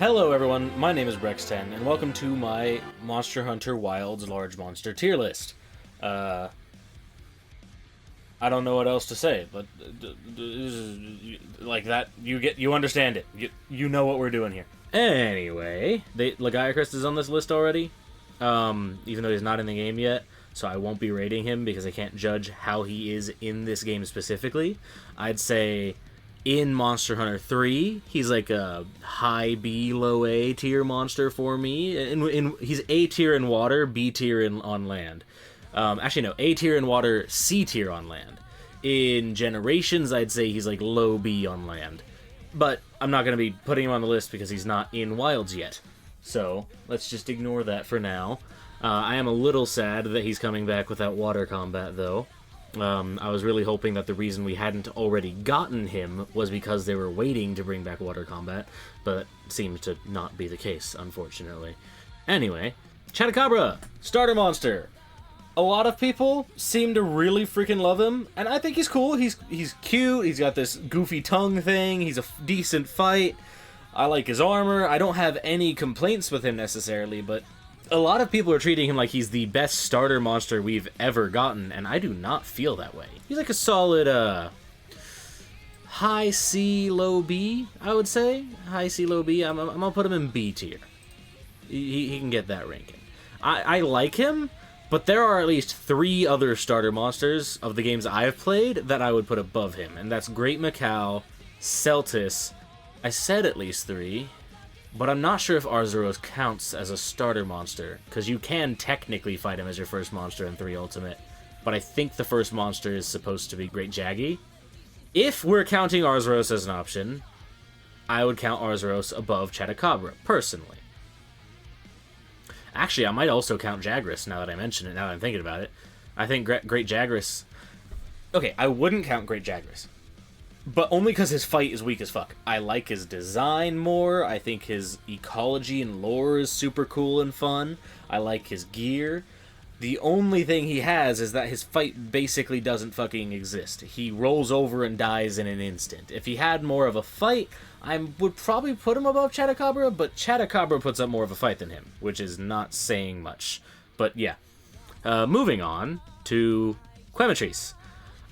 Hello everyone, my name is Brex10, and welcome to my Monster Hunter Wilds Large Monster tier list. I don't know what else to say, but like that, you understand it. You know what we're doing here. Anyway, Lagiacrest is on this list already, even though he's not in the game yet, so I won't be rating him because I can't judge how he is in this game specifically. I'd say in Monster Hunter 3, he's like a high B, low A tier monster for me. He's A tier in water, B tier on land. Actually, no, A tier in water, C tier on land. In Generations, I'd say he's like low B on land. But I'm not going to be putting him on the list because he's not in Wilds yet. So, let's just ignore that for now. I am a little sad that he's coming back without water combat, though. I was really hoping that the reason we hadn't already gotten him was because they were waiting to bring back water combat, but seems to not be the case, unfortunately. Anyway, Chatacabra, starter monster. A lot of people seem to really freaking love him, and I think he's cool. He's cute, he's got this goofy tongue thing, he's a decent fight. I like his armor. I don't have any complaints with him necessarily, but a lot of people are treating him like he's the best starter monster we've ever gotten, and I do not feel that way. He's like a solid, high C, low B, I would say. High C, low B. I'm gonna put him in B tier. He can get that ranking. I like him, but there are at least 3 other starter monsters of the games I've played that I would put above him, and that's Great Macau, Celtis. I said at least 3. But I'm not sure if Arzuros counts as a starter monster, because you can technically fight him as your first monster in 3 Ultimate, but I think the first monster is supposed to be Great Jaggy. If we're counting Arzuros as an option, I would count Arzuros above Chatacabra, personally. Actually, I might also count Jagras, now that I mention it, now that I'm thinking about it. I think Great Jagras... Okay, I wouldn't count Great Jagras. But only because his fight is weak as fuck. I like his design more. I think his ecology and lore is super cool and fun. I like his gear. The only thing he has is that his fight basically doesn't fucking exist. He rolls over and dies in an instant. If he had more of a fight, I would probably put him above Chatacabra, but Chatacabra puts up more of a fight than him, which is not saying much. But yeah. Moving on to Quematrice.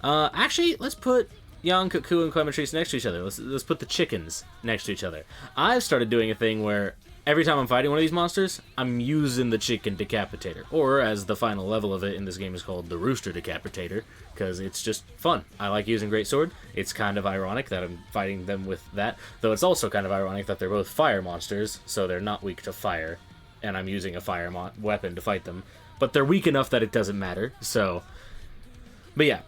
Actually, let's put Yankuku and Quematrice next to each other. Let's put the chickens next to each other. I've started doing a thing where every time I'm fighting one of these monsters, I'm using the chicken decapitator. Or, as the final level of it in this game is called, the rooster decapitator, because it's just fun. I like using greatsword. It's kind of ironic that I'm fighting them with that, though it's also kind of ironic that they're both fire monsters, so they're not weak to fire, and I'm using a fire weapon to fight them. But they're weak enough that it doesn't matter, so... But yeah,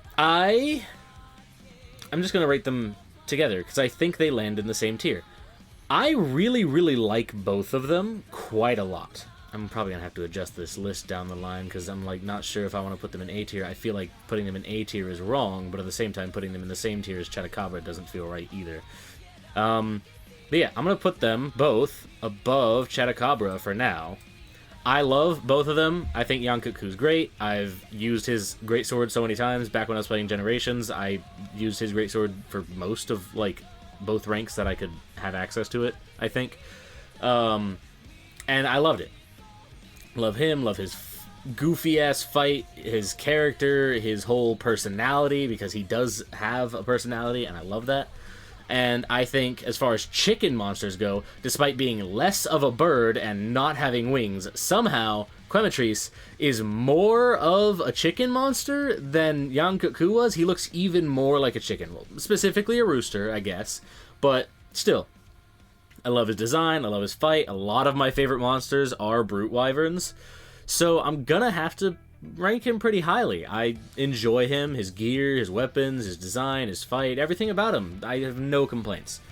I'm just going to rate them together, because I think they land in the same tier. I really, really like both of them quite a lot. I'm probably going to have to adjust this list down the line, because I'm like not sure if I want to put them in A tier. I feel like putting them in A tier is wrong, but at the same time putting them in the same tier as Chatacabra doesn't feel right either. But yeah, I'm going to put them both above Chatacabra for now. I love both of them. I think Yankuku's great. I've used his greatsword so many times. Back when I was playing Generations, I used his greatsword for most of, like, both ranks that I could have access to it, I think. And I loved it. Love him, love his goofy-ass fight, his character, his whole personality, because he does have a personality, and I love that. And I think, as far as chicken monsters go, despite being less of a bird and not having wings, somehow Quematrice is more of a chicken monster than Yankuku was. He looks even more like a chicken. Well, specifically a rooster, I guess. But still, I love his design, I love his fight. A lot of my favorite monsters are brute wyverns. So I'm gonna have to rank him pretty highly. I enjoy him, his gear, his weapons, his design, his fight, everything about him. I have no complaints.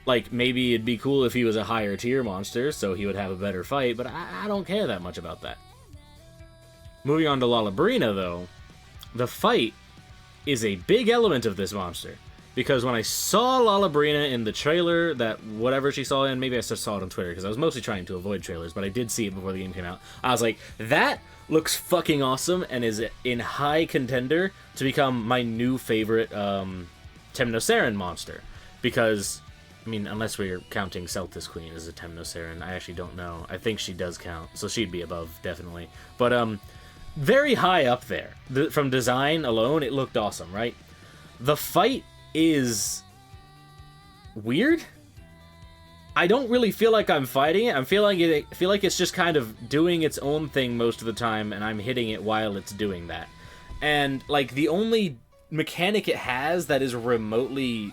Like, maybe it'd be cool if he was a higher tier monster, so he would have a better fight, but I don't care that much about that. Moving on to Lala Barina, though, the fight is a big element of this monster. Because when I saw Lala Barina in the trailer, that whatever she saw in, maybe I just saw it on Twitter, because I was mostly trying to avoid trailers, but I did see it before the game came out. I was like, that looks fucking awesome, and is in high contender to become my new favorite Temnoceran monster. Because I mean, unless we're counting Celtis Queen as a Temnoceran. I actually don't know. I think she does count, so she'd be above, definitely. But, very high up there. From design alone, it looked awesome, right? The fight is weird. I don't really feel like I'm fighting it. I feel like it's just kind of doing its own thing most of the time, and I'm hitting it while it's doing that. And, like, the only mechanic it has that is remotely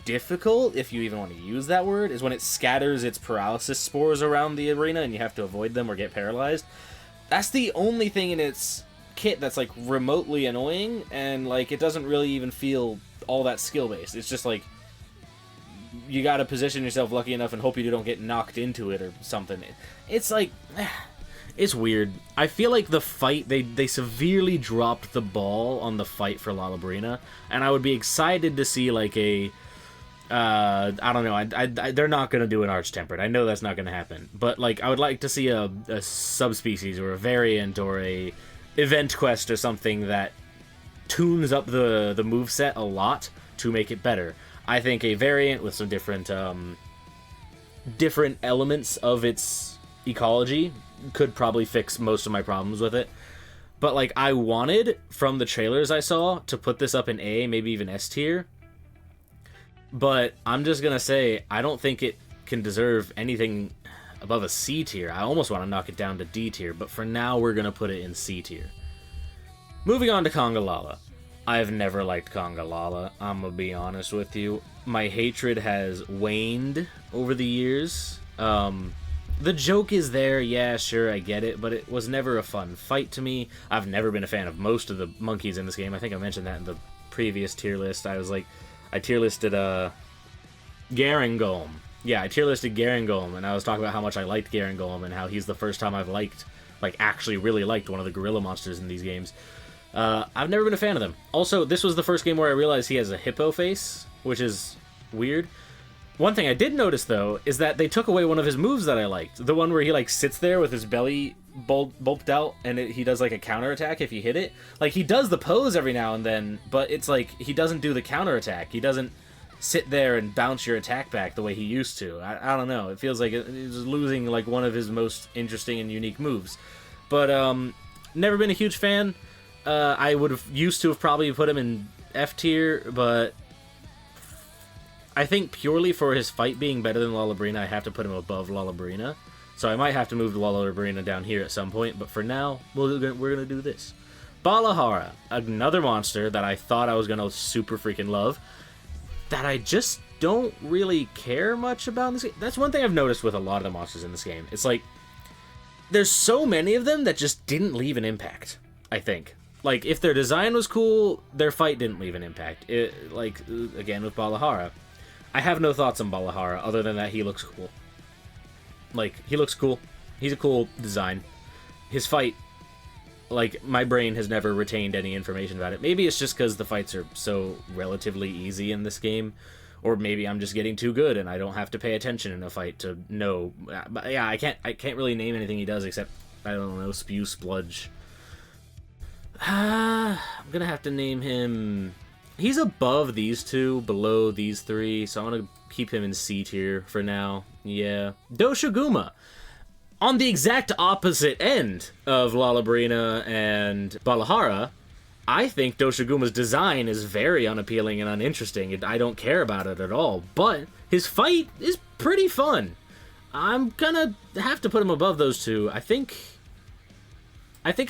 difficult, if you even want to use that word, is when it scatters its paralysis spores around the arena and you have to avoid them or get paralyzed. That's the only thing in its kit that's, like, remotely annoying, and, like, it doesn't really even feel all that skill-based. It's just, like, you gotta position yourself lucky enough and hope you don't get knocked into it or something. It's, like, it's weird. I feel like the fight, they severely dropped the ball on the fight for Lala Barina, and I would be excited to see, like, a... I don't know. They're not going to do an Arch-Tempered. I know that's not going to happen. But, like, I would like to see a subspecies or a variant or a event quest or something that tunes up the moveset a lot to make it better. I think a variant with some different elements of its ecology could probably fix most of my problems with it. But, like, I wanted, from the trailers I saw, to put this up in A, maybe even S tier. But I'm just going to say, I don't think it can deserve anything above a C tier. I almost want to knock it down to D tier, but for now we're going to put it in C tier. Moving on to Congalala. I've never liked Congalala, I'm going to be honest with you. My hatred has waned over the years. The joke is there, yeah, sure, I get it, but it was never a fun fight to me. I've never been a fan of most of the monkeys in this game. I think I mentioned that in the previous tier list. I tier listed Garangolm. Yeah, I tier listed Garangolm, and I was talking about how much I liked Garangolm and how he's the first time I've actually really liked one of the gorilla monsters in these games. I've never been a fan of them. Also, this was the first game where I realized he has a hippo face, which is weird. One thing I did notice, though, is that they took away one of his moves that I liked. The one where he, like, sits there with his belly bulked out, and he does, like, a counterattack if you hit it. Like, he does the pose every now and then, but it's like, he doesn't do the counterattack. He doesn't sit there and bounce your attack back the way he used to. I don't know. It feels like he's losing, like, one of his most interesting and unique moves. But, never been a huge fan. I would have used to have probably put him in F tier, but I think purely for his fight being better than Lala Barina, I have to put him above Lala Barina. So I might have to move Lala Barina down here at some point, but for now, we're going to do this. Balahara, another monster that I thought I was going to super freaking love, that I just don't really care much about in this game. That's one thing I've noticed with a lot of the monsters in this game. It's like, there's so many of them that just didn't leave an impact, I think. Like, if their design was cool, their fight didn't leave an impact. Like, again, with Balahara. I have no thoughts on Balahara, other than that he looks cool. Like, he looks cool. He's a cool design. His fight, like, my brain has never retained any information about it. Maybe it's just because the fights are so relatively easy in this game, or maybe I'm just getting too good and I don't have to pay attention in a fight to know. But yeah, I can't really name anything he does except, I don't know, spew, spludge. I'm gonna have to name him... He's above these two, below these three, so I'm gonna keep him in C tier for now. Yeah. Doshaguma. On the exact opposite end of Lala Barina and Balahara, I think Doshaguma's design is very unappealing and uninteresting. I don't care about it at all, but his fight is pretty fun. I'm gonna have to put him above those two. I think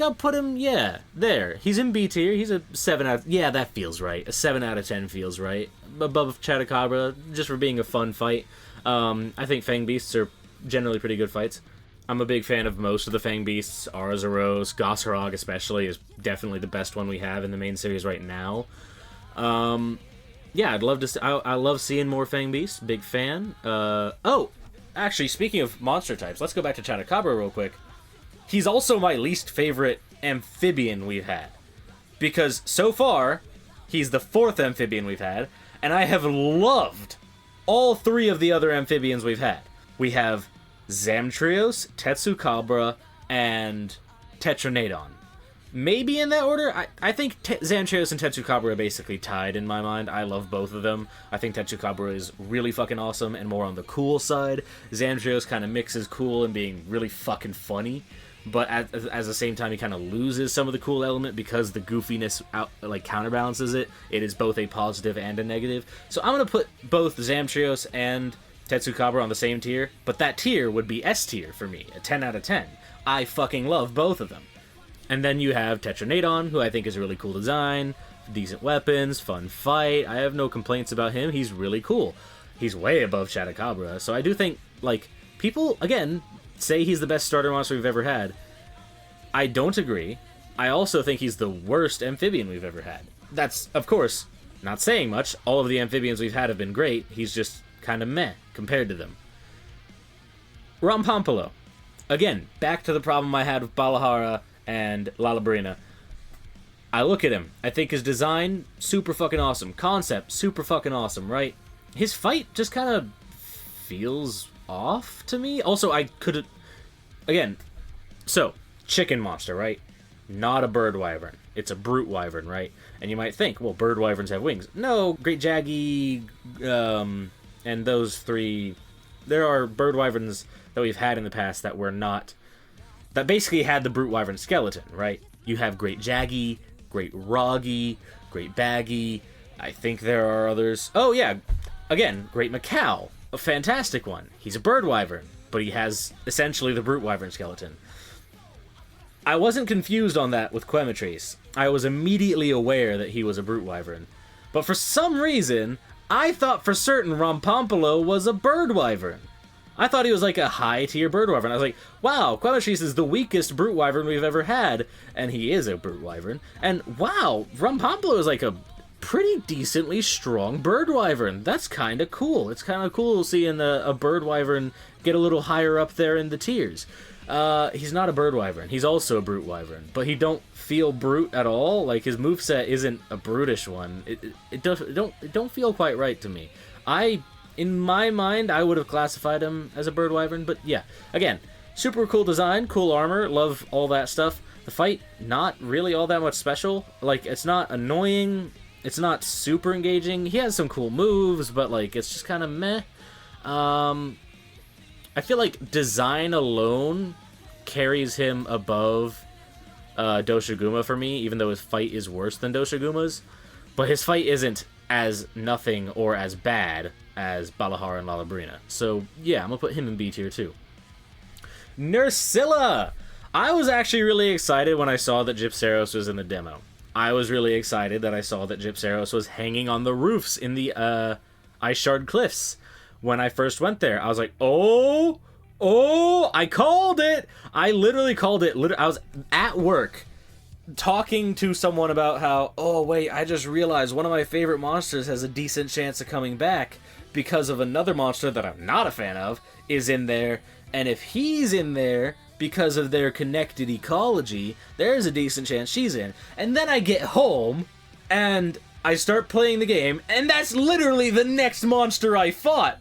I'll put him, yeah, there. He's in B tier. He's a 7 out of... Yeah, that feels right. A 7 out of 10 feels right. Above Chatacabra, just for being a fun fight. I think Fang Beasts are generally pretty good fights. I'm a big fan of most of the Fang Beasts. Arazaros, Gosharog especially is definitely the best one we have in the main series right now. Yeah, I'd love to... I love seeing more Fang Beasts. Big fan. Oh, actually, speaking of monster types, let's go back to Chatacabra real quick. He's also my least favorite amphibian we've had. Because so far, he's the 4th amphibian we've had, and I have loved all 3 of the other amphibians we've had. We have Zamtrios, Tetsukabra, and Tetranadon. maybe in that order. I think Zamtrios and Chatacabra are basically tied in my mind. I love both of them. I think Chatacabra is really fucking awesome and more on the cool side. Zamtrios kind of mixes cool and being really fucking funny, but at the same time he kind of loses some of the cool element because the goofiness counterbalances it. It is both a positive and a negative. So I'm gonna put both Zamtrios and Chatacabra on the same tier, but that tier would be S tier for me, a 10 out of 10. I fucking love both of them. And then you have Tetranadon, who I think is a really cool design, decent weapons, fun fight. I have no complaints about him. He's really cool. He's way above Chatacabra, so I do think, like, people, again, say he's the best starter monster we've ever had. I don't agree. I also think he's the worst amphibian we've ever had. That's, of course, not saying much. All of the amphibians we've had have been great. He's just kind of meh compared to them. Rompopolo. Again, back to the problem I had with Balahara and Lala Barina. I look at him. I think his design, super fucking awesome. Concept, super fucking awesome, right? His fight just kind of feels off to me. Also, I could... Again, so, chicken monster, right? Not a bird wyvern. It's a brute wyvern, right? And you might think, well, bird wyverns have wings. No, Great Jaggy, and those three... There are bird wyverns that we've had in the past that were not... That basically had the brute wyvern skeleton, right? You have Great Jaggy, Great Roggy, Great Baggy. I think there are others. Oh, yeah. Again, Great Macau. A fantastic one. He's a bird wyvern, but he has essentially the brute wyvern skeleton. I wasn't confused on that with Quematrice. I was immediately aware that he was a brute wyvern. But for some reason, I thought for certain Rompopolo was a bird wyvern. I thought he was like a high-tier bird wyvern. I was like, wow, Quematrice is the weakest brute wyvern we've ever had. And he is a brute wyvern. And wow, Rompopolo is like a pretty decently strong bird wyvern. That's kind of cool. It's kind of cool seeing a bird wyvern get a little higher up there in the tiers. He's not a bird wyvern. He's also a brute wyvern. But he don't feel brute at all. Like, his moveset isn't a brutish one. It don't feel quite right to me. In my mind, I would have classified him as a bird wyvern, but yeah. Again, super cool design, cool armor, love all that stuff. The fight, not really all that much special. Like, it's not annoying, it's not super engaging. He has some cool moves, but, like, it's just kind of meh. I feel like design alone carries him above Doshaguma for me, even though his fight is worse than Doshaguma's. But his fight isn't as nothing or as bad as Balahara and Lala Barina. So, yeah, I'm gonna put him in B tier too. Nerscylla! I was actually really excited when I saw that Gypceros was in the demo. I was really excited that I saw that Gypceros was hanging on the roofs in the Ice Shard Cliffs. When I first went there, I was like, oh, I called it! I literally called it. I was at work talking to someone about how, oh wait, I just realized one of my favorite monsters has a decent chance of coming back because of another monster that I'm not a fan of is in there, and if he's in there because of their connected ecology, there's a decent chance she's in. And then I get home and I start playing the game, and that's literally the next monster I fought.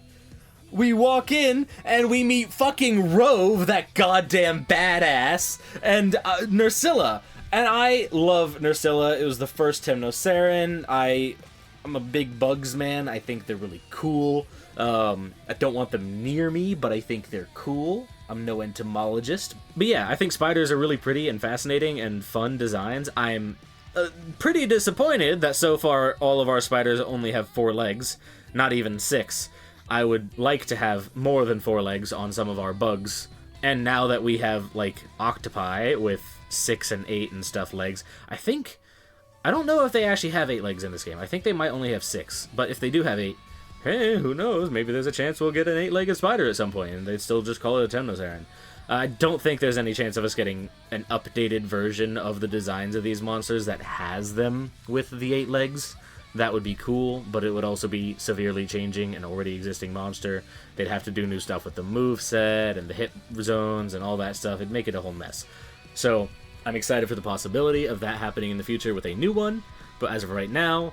We walk in and we meet fucking Rove, that goddamn badass, and Nerscylla. And I love Nerscylla. It was the first Temnoceran. I'm a big bugs man. I think they're really cool. I don't want them near me, but I think they're cool. I'm no entomologist. But yeah, I think spiders are really pretty and fascinating and fun designs. I'm pretty disappointed that so far all of our spiders only have 4 legs, not even 6. I would like to have more than 4 legs on some of our bugs. And now that we have, like, octopi with 6 and 8 and stuff legs, I don't know if they actually have 8 legs in this game. I think they might only have 6. But if they do have 8, hey, who knows? Maybe there's a chance we'll get an 8-legged spider at some point, and they'd still just call it a Temnoceran. I don't think there's any chance of us getting an updated version of the designs of these monsters that has them with the 8 legs. That would be cool, but it would also be severely changing an already existing monster. They'd have to do new stuff with the moveset and the hit zones and all that stuff. It'd make it a whole mess. So I'm excited for the possibility of that happening in the future with a new one, but as of right now,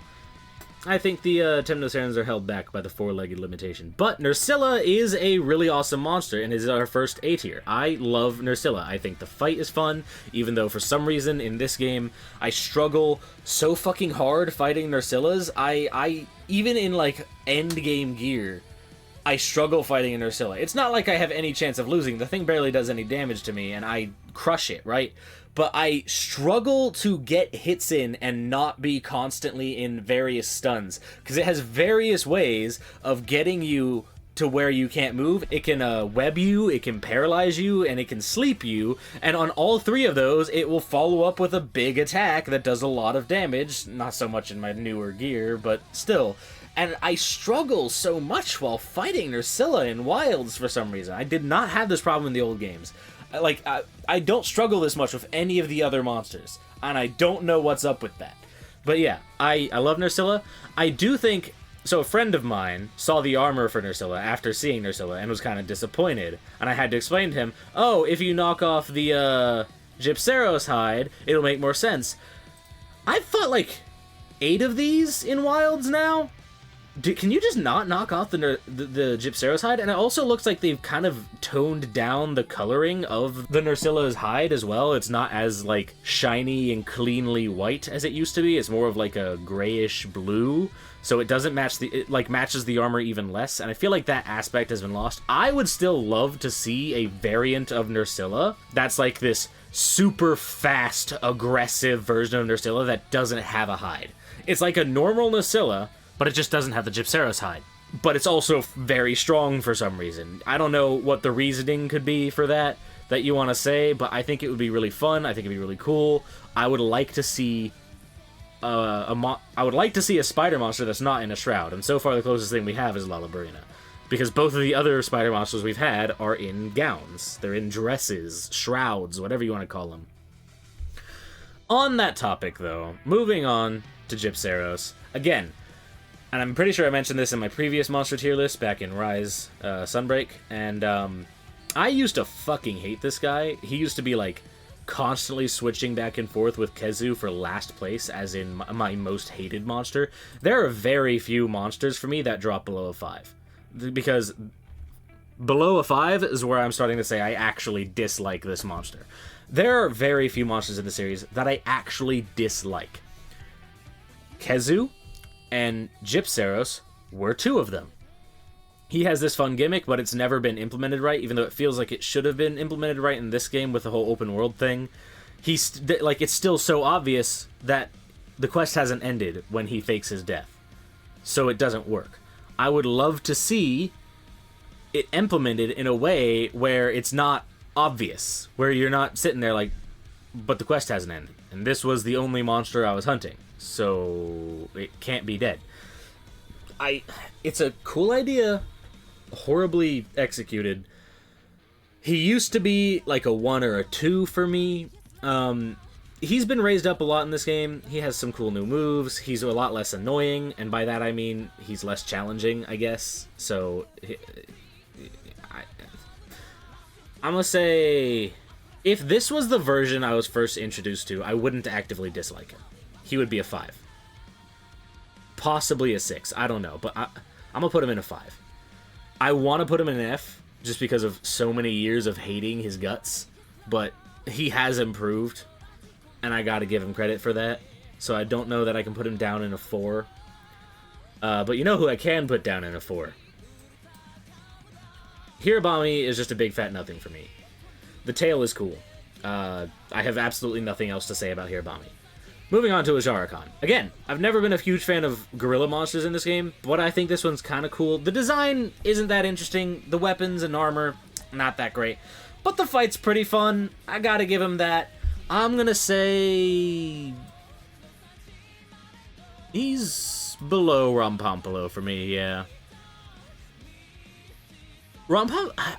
I think the Temnocerans are held back by the four-legged limitation. But Nerscylla is a really awesome monster, and is our first A tier. I love Nerscylla. I think the fight is fun, even though for some reason in this game, I struggle so fucking hard fighting Nerscyllas. I even in, like, endgame gear, I struggle fighting a Nerscylla. It's not like I have any chance of losing. The thing barely does any damage to me, and I crush it, right? But I struggle to get hits in and not be constantly in various stuns, because it has various ways of getting you to where you can't move. It can web you, it can paralyze you, and it can sleep you, and on all three of those, it will follow up with a big attack that does a lot of damage. Not so much in my newer gear, but still. And I struggle so much while fighting Nerscylla in Wilds for some reason. I did not have this problem in the old games. Like, I don't struggle this much with any of the other monsters, and I don't know what's up with that. But yeah, I love Nerscylla. I do think... So a friend of mine saw the armor for Nerscylla after seeing Nerscylla and was kind of disappointed, and I had to explain to him, oh, if you knock off the Gypceros hide, it'll make more sense. I've fought like 8 of these in Wilds now. Can you just not knock off the Gypceros hide? And it also looks like they've kind of toned down the coloring of the Nerscylla's hide as well. It's not as, like, shiny and cleanly white as it used to be. It's more of, like, a grayish blue. So it doesn't match it, like, matches the armor even less. And I feel like that aspect has been lost. I would still love to see a variant of Nerscylla that's, like, this super fast, aggressive version of Nerscylla that doesn't have a hide. It's like a normal Nerscylla, but it just doesn't have the Gypceros hide. But it's also very strong for some reason. I don't know what the reasoning could be for that you want to say, but I think it would be really fun. I think it'd be really cool. I would like to see a spider monster that's not in a shroud, and so far the closest thing we have is Lala Barina. Because both of the other spider monsters we've had are in gowns. They're in dresses, shrouds, whatever you want to call them. On that topic, though, moving on to Gypceros. Again, and I'm pretty sure I mentioned this in my previous monster tier list back in Rise Sunbreak, and I used to fucking hate this guy. He used to be, like, constantly switching back and forth with Kezu for last place, as in my most hated monster. There are very few monsters for me that drop below a 5. Because below a 5 is where I'm starting to say I actually dislike this monster. There are very few monsters in the series that I actually dislike. Kezu and Gypceros were 2 of them. He has this fun gimmick, but it's never been implemented right, even though it feels like it should have been implemented right in this game with the whole open world thing. It's still so obvious that the quest hasn't ended when he fakes his death. So it doesn't work. I would love to see it implemented in a way where it's not obvious, where you're not sitting there like, but the quest hasn't ended, and this was the only monster I was hunting, so it can't be dead. It's a cool idea, horribly executed. He used to be like a 1 or a 2 for me. He's been raised up a lot in this game. He has some cool new moves. He's a lot less annoying, and by that I mean he's less challenging, I guess. So I'm gonna say, if this was the version I was first introduced to, I wouldn't actively dislike him. He would be a 5. Possibly a 6. I don't know, but I'm gonna put him in a 5. I want to put him in an F, just because of so many years of hating his guts, but he has improved, and I gotta give him credit for that. So I don't know that I can put him down in a 4. But you know who I can put down in a 4? Hirabami is just a big fat nothing for me. The tail is cool. I have absolutely nothing else to say about Hirabami. Moving on to Ajarakan. Again, I've never been a huge fan of gorilla monsters in this game, but I think this one's kind of cool. The design isn't that interesting. The weapons and armor, not that great. But the fight's pretty fun. I gotta give him that. I'm gonna say he's below Rompopolo for me, yeah.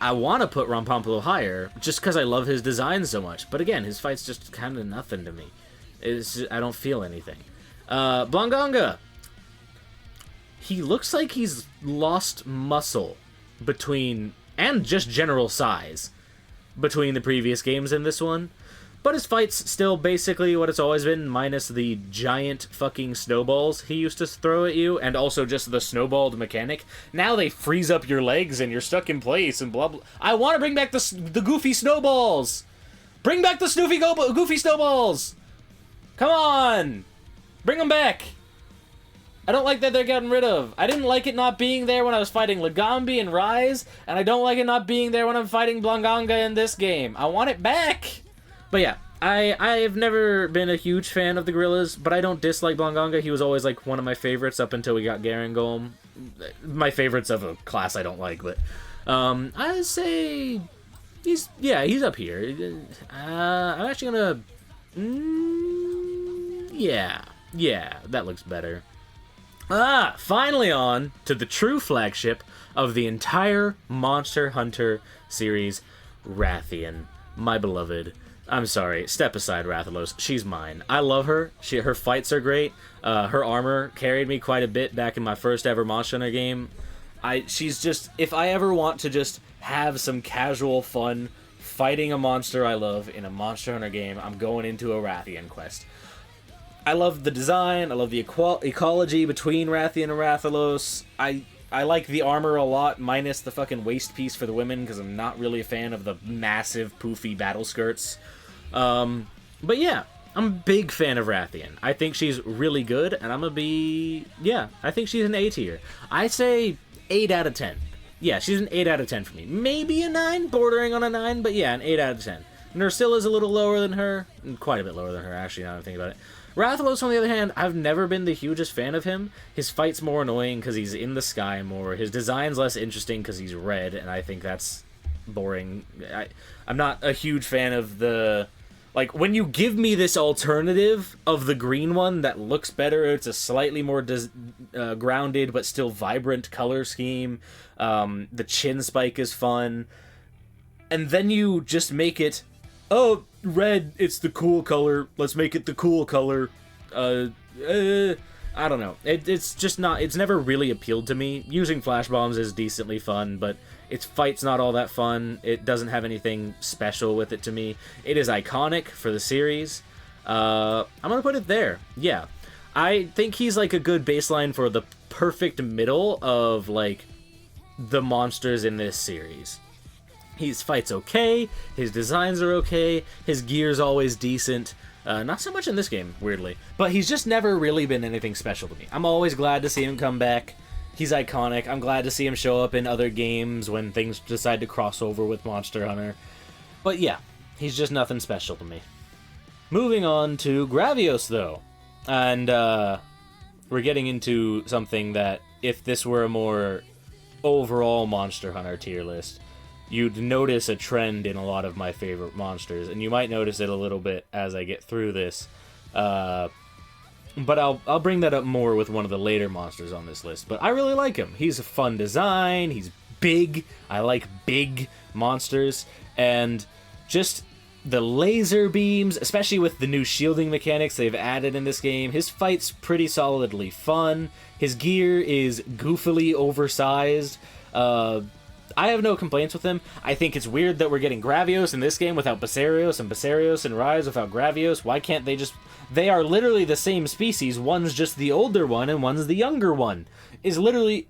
I want to put Rompopolo higher, just because I love his design so much. But again, his fight's just kind of nothing to me. I don't feel anything. Blangonga. He looks like he's lost muscle between, and just general size, between the previous games and this one. But his fight's still basically what it's always been, minus the giant fucking snowballs he used to throw at you, and also just the snowballed mechanic. Now they freeze up your legs and you're stuck in place and blah blah. I want to bring back the goofy snowballs! Bring back the goofy snowballs! Come on! Bring them back! I don't like that they're gotten rid of. I didn't like it not being there when I was fighting Legambi and Rise, and I don't like it not being there when I'm fighting Blangonga in this game. I want it back! But yeah, I've never been a huge fan of the gorillas, but I don't dislike Blangonga. He was always like one of my favorites up until we got Garangolm. My favorites of a class I don't like, but I'd say he's up here. I'm actually gonna yeah, that looks better. Finally on to the true flagship of the entire Monster Hunter series, Rathian, my beloved. I'm sorry, step aside, Rathalos. She's mine. I love her. Her fights are great. Her armor carried me quite a bit back in my first ever Monster Hunter game. She's just, if I ever want to just have some casual fun fighting a monster I love in a Monster Hunter game, I'm going into a Rathian quest. I love the design. I love the ecology between Rathian and Rathalos. I like the armor a lot, minus the fucking waist piece for the women, because I'm not really a fan of the massive, poofy battle skirts. But yeah, I'm a big fan of Rathian. I think she's really good, and I'm gonna be... Yeah, I think she's an A tier. I say 8 out of 10. Yeah, she's an 8 out of 10 for me. Maybe a 9, bordering on a 9, but yeah, an 8 out of 10. Nerscylla's a little lower than her. Quite a bit lower than her, actually, now that I think about it. Rathalos, on the other hand, I've never been the hugest fan of him. His fight's more annoying because he's in the sky more. His design's less interesting because he's red, and I think that's boring. I'm not a huge fan of the... Like, when you give me this alternative of the green one that looks better, it's a slightly more grounded but still vibrant color scheme. The chin spike is fun. And then you just make it... Oh, red, it's the cool color. Let's make it the cool color. I don't know. It's just not... It's never really appealed to me. Using flash bombs is decently fun, but its fight's not all that fun. It doesn't have anything special with it to me. It is iconic for the series. I'm gonna put it there. Yeah. I think he's like a good baseline for the perfect middle of, like, the monsters in this series. His fight's okay, his designs are okay, his gear's always decent. Not so much in this game, weirdly. But he's just never really been anything special to me. I'm always glad to see him come back. He's iconic. I'm glad to see him show up in other games when things decide to cross over with Monster Hunter. But yeah, he's just nothing special to me. Moving on to Gravios, though. And we're getting into something that, if this were a more overall Monster Hunter tier list, you'd notice a trend in a lot of my favorite monsters, and you might notice it a little bit as I get through this. But I'll bring that up more with one of the later monsters on this list. But I really like him. He's a fun design. He's big. I like big monsters. And just the laser beams, especially with the new shielding mechanics they've added in this game, his fight's pretty solidly fun. His gear is goofily oversized. I have no complaints with him. I think it's weird that we're getting Gravios in this game without Basarios, and Basarios and Rise without Gravios. Why can't they just... They are literally the same species. One's just the older one, and one's the younger one. Is literally...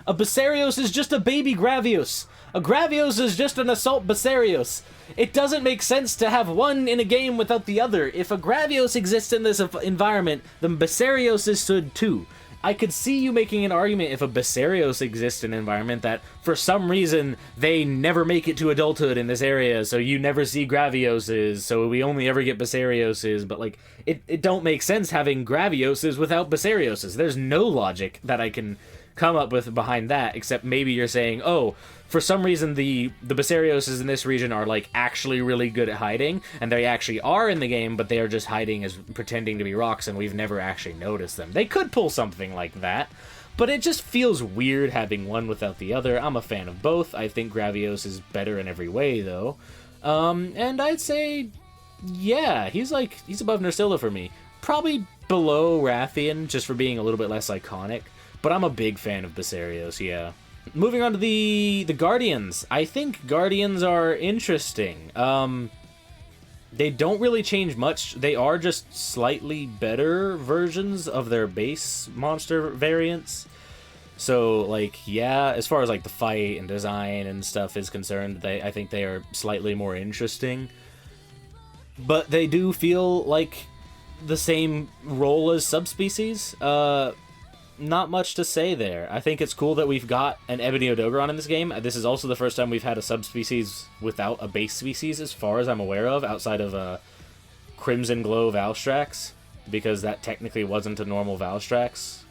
A Basarios is just a baby Gravios. A Gravios is just an assault Basarios. It doesn't make sense to have one in a game without the other. If a Gravios exists in this environment, then Basarios should too. I could see you making an argument if a Basarios exists in an environment that, for some reason, they never make it to adulthood in this area, so you never see Gravioses, so we only ever get Basarioses, but, like, it don't make sense having Gravioses without Basarioses. There's no logic that I can come up with behind that, except maybe you're saying, oh, for some reason the Basarioses in this region are, like, actually really good at hiding, and they actually are in the game, but they are just hiding as pretending to be rocks, and we've never actually noticed them. They could pull something like that, but it just feels weird having one without the other. I'm a fan of both. I think Gravios is better in every way, though. And I'd say, yeah, he's above Nerscylla for me. Probably below Rathian, just for being a little bit less iconic, but I'm a big fan of Basarios, yeah. Moving on to the Guardians. I think Guardians are interesting. They don't really change much. They are just slightly better versions of their base monster variants. So, like, yeah, as far as, like, the fight and design and stuff is concerned, I think they are slightly more interesting. But they do feel like the same role as subspecies. Not much to say there. I think it's cool that we've got an Ebony Odogaron in this game. This is also the first time we've had a subspecies without a base species, as far as I'm aware of, outside of Crimson Glow Valstrax, because that technically wasn't a normal Valstrax,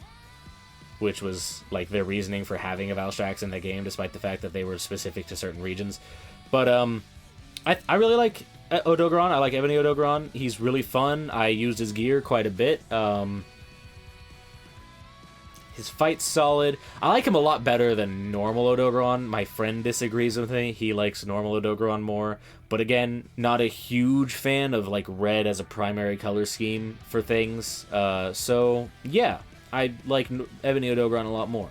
which was like their reasoning for having a Valstrax in the game, despite the fact that they were specific to certain regions. But I really like Odogaron. I like Ebony Odogaron. He's really fun. I used his gear quite a bit. His fight's solid. I like him a lot better than normal Odogaron. My friend disagrees with me. He likes normal Odogaron more. But again, not a huge fan of like red as a primary color scheme for things. So yeah, I like Ebony Odogaron a lot more.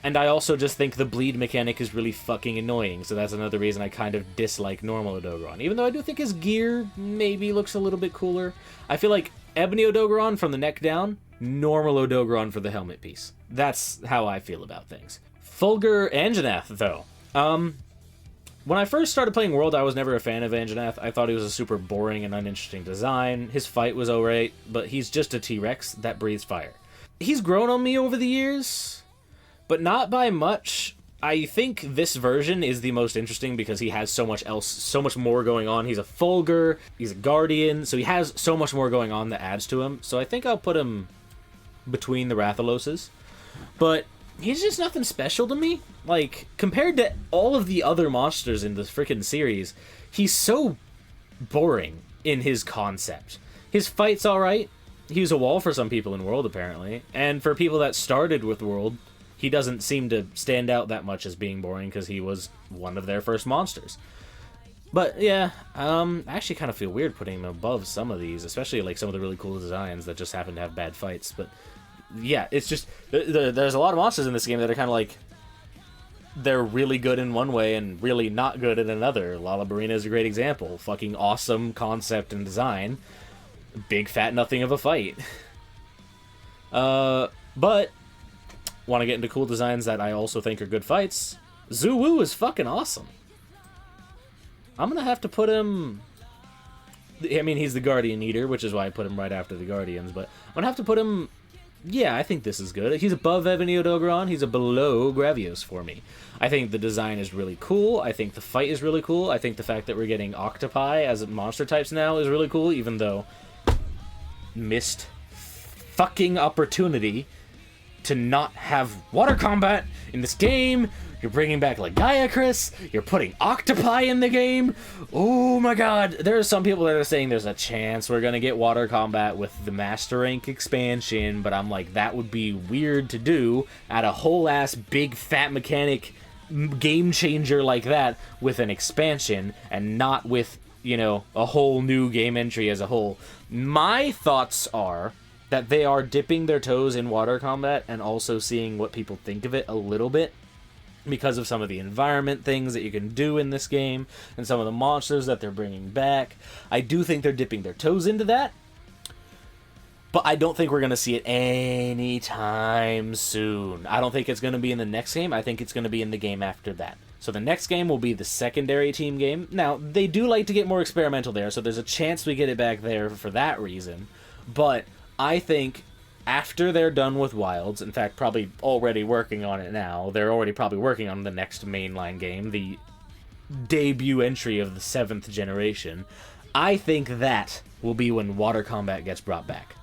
And I also just think the bleed mechanic is really fucking annoying, so that's another reason I kind of dislike normal Odogaron. Even though I do think his gear maybe looks a little bit cooler. I feel like Ebony Odogaron from the neck down, normal Odogaron for the helmet piece. That's how I feel about things. Fulgur Anjanath, though. When I first started playing World, I was never a fan of Anjanath. I thought he was a super boring and uninteresting design. His fight was alright, but he's just a T-Rex that breathes fire. He's grown on me over the years, but not by much. I think this version is the most interesting because he has so much else, so much more going on. He's a Fulgur, he's a Guardian, so he has so much more going on that adds to him. So I think I'll put him between the Rathaloses. But he's just nothing special to me. Like, compared to all of the other monsters in this freaking series, he's so boring in his concept. His fight's alright. He was a wall for some people in World, apparently. And for people that started with World, he doesn't seem to stand out that much as being boring because he was one of their first monsters. But yeah, I actually kind of feel weird putting him above some of these, especially like some of the really cool designs that just happen to have bad fights. But yeah, it's just there's a lot of monsters in this game that are kind of like, they're really good in one way and really not good in another. Lala Barina is a great example. Fucking awesome concept and design, big fat nothing of a fight. But want to get into cool designs that I also think are good fights? Zuwu is fucking awesome. I'm gonna have to put him... I mean, he's the Guardian Eater, which is why I put him right after the Guardians, but I'm gonna have to put him... Yeah, I think this is good. He's above Ebony Odogaron, he's a below Gravios for me. I think the design is really cool, I think the fight is really cool, I think the fact that we're getting Octopi as monster types now is really cool, even though... Missed fucking opportunity to not have water combat in this game. You're bringing back Lagiacrus. You're putting Octopi in the game. Oh my god. There are some people that are saying there's a chance we're going to get water combat with the Master Rank expansion, but I'm like, that would be weird to do at a whole ass big fat mechanic game changer like that with an expansion and not with, you know, a whole new game entry as a whole. My thoughts are that they are dipping their toes in water combat and also seeing what people think of it a little bit because of some of the environment things that you can do in this game and some of the monsters that they're bringing back. I do think they're dipping their toes into that, but I don't think we're going to see it anytime soon. I don't think it's going to be in the next game. I think it's going to be in the game after that. So the next game will be the secondary team game. Now, they do like to get more experimental there, so there's a chance we get it back there for that reason, but I think after they're done with Wilds, in fact, probably already working on it now, they're already probably working on the next mainline game, the debut entry of the 7th generation, I think that will be when water combat gets brought back.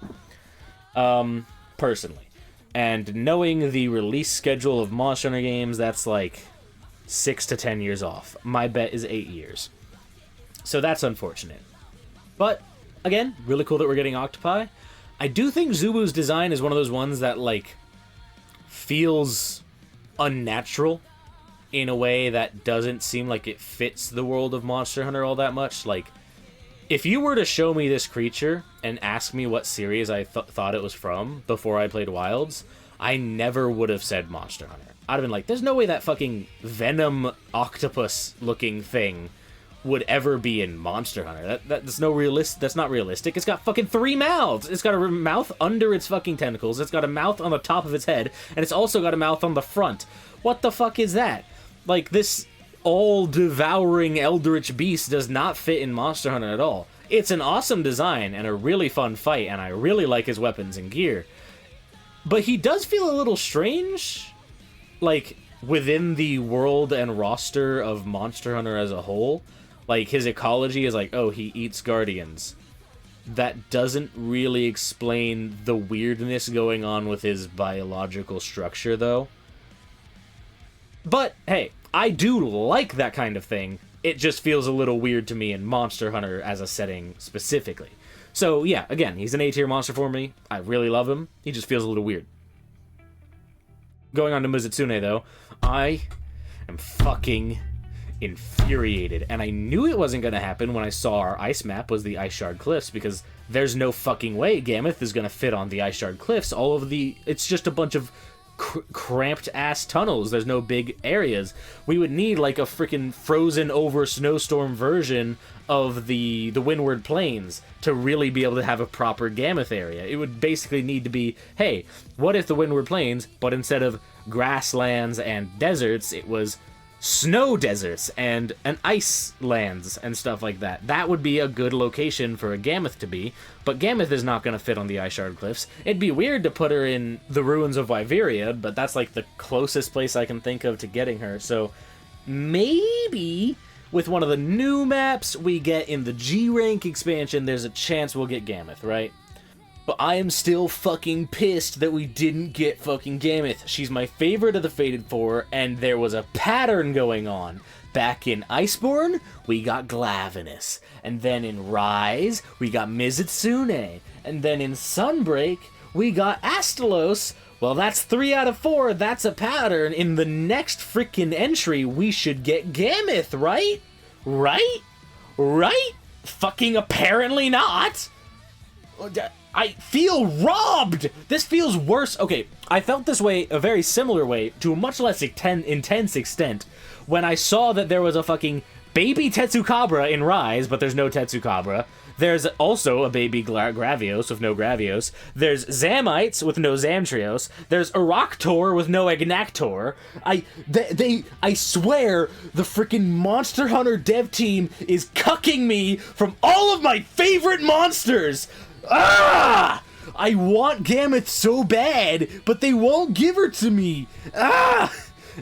Personally. And knowing the release schedule of Monster Hunter games, that's like 6 to 10 years off. My bet is 8 years. So that's unfortunate. But, again, really cool that we're getting Octopi. I do think Zubu's design is one of those ones that, like, feels unnatural in a way that doesn't seem like it fits the world of Monster Hunter all that much. Like, if you were to show me this creature and ask me what series I thought it was from before I played Wilds, I never would have said Monster Hunter. I'd have been like, there's no way that fucking Venom octopus-looking thing would ever be in Monster Hunter. That's not realistic. It's got fucking 3 mouths. It's got a mouth under its fucking tentacles. It's got a mouth on the top of its head, and it's also got a mouth on the front. What the fuck is that? Like, this all-devouring eldritch beast does not fit in Monster Hunter at all. It's an awesome design and a really fun fight, and I really like his weapons and gear. But he does feel a little strange, like, within the world and roster of Monster Hunter as a whole. Like, his ecology is like, oh, he eats guardians. That doesn't really explain the weirdness going on with his biological structure, though. But, hey, I do like that kind of thing. It just feels a little weird to me in Monster Hunter as a setting specifically. So, yeah, again, he's an A-tier monster for me. I really love him. He just feels a little weird. Going on to Mizutsune, though, I am fucking infuriated. And I knew it wasn't going to happen when I saw our ice map was the Ice Shard Cliffs, because there's no fucking way Gammoth is going to fit on the Ice Shard Cliffs. It's just a bunch of cramped-ass tunnels. There's no big areas. We would need, like, a freaking frozen-over snowstorm version of the Windward Plains to really be able to have a proper Gammoth area. It would basically need to be, hey, what if the Windward Plains, but instead of grasslands and deserts, it was snow deserts and ice lands and stuff like that. That would be a good location for a Gammoth to be, but Gammoth is not going to fit on the Ice Shard Cliffs. It'd be weird to put her in the ruins of Wyveria, but that's like the closest place I can think of to getting her, so maybe with one of the new maps we get in the G-Rank expansion, there's a chance we'll get Gammoth, right? But I am still fucking pissed that we didn't get fucking Gammoth. She's my favorite of the Fated Four, and there was a pattern going on. Back in Iceborne, we got Glavenus. And then in Rise, we got Mizutsune. And then in Sunbreak, we got Astalos. Well, that's 3 out of 4. That's a pattern. In the next freaking entry, we should get Gammoth, right? Right? Right? Fucking apparently not. I feel robbed! This feels worse. Okay, I felt this way, a very similar way, to a much less intense extent, when I saw that there was a fucking baby Chatacabra in Rise, but there's no Chatacabra. There's also a baby Gravios with no Gravios. There's Zamites with no Zamtrios. There's Aroctor with no Agnactor. I swear the freaking Monster Hunter dev team is cucking me from all of my favorite monsters! Ah! I want Gammoth so bad, but they won't give her to me. Ah!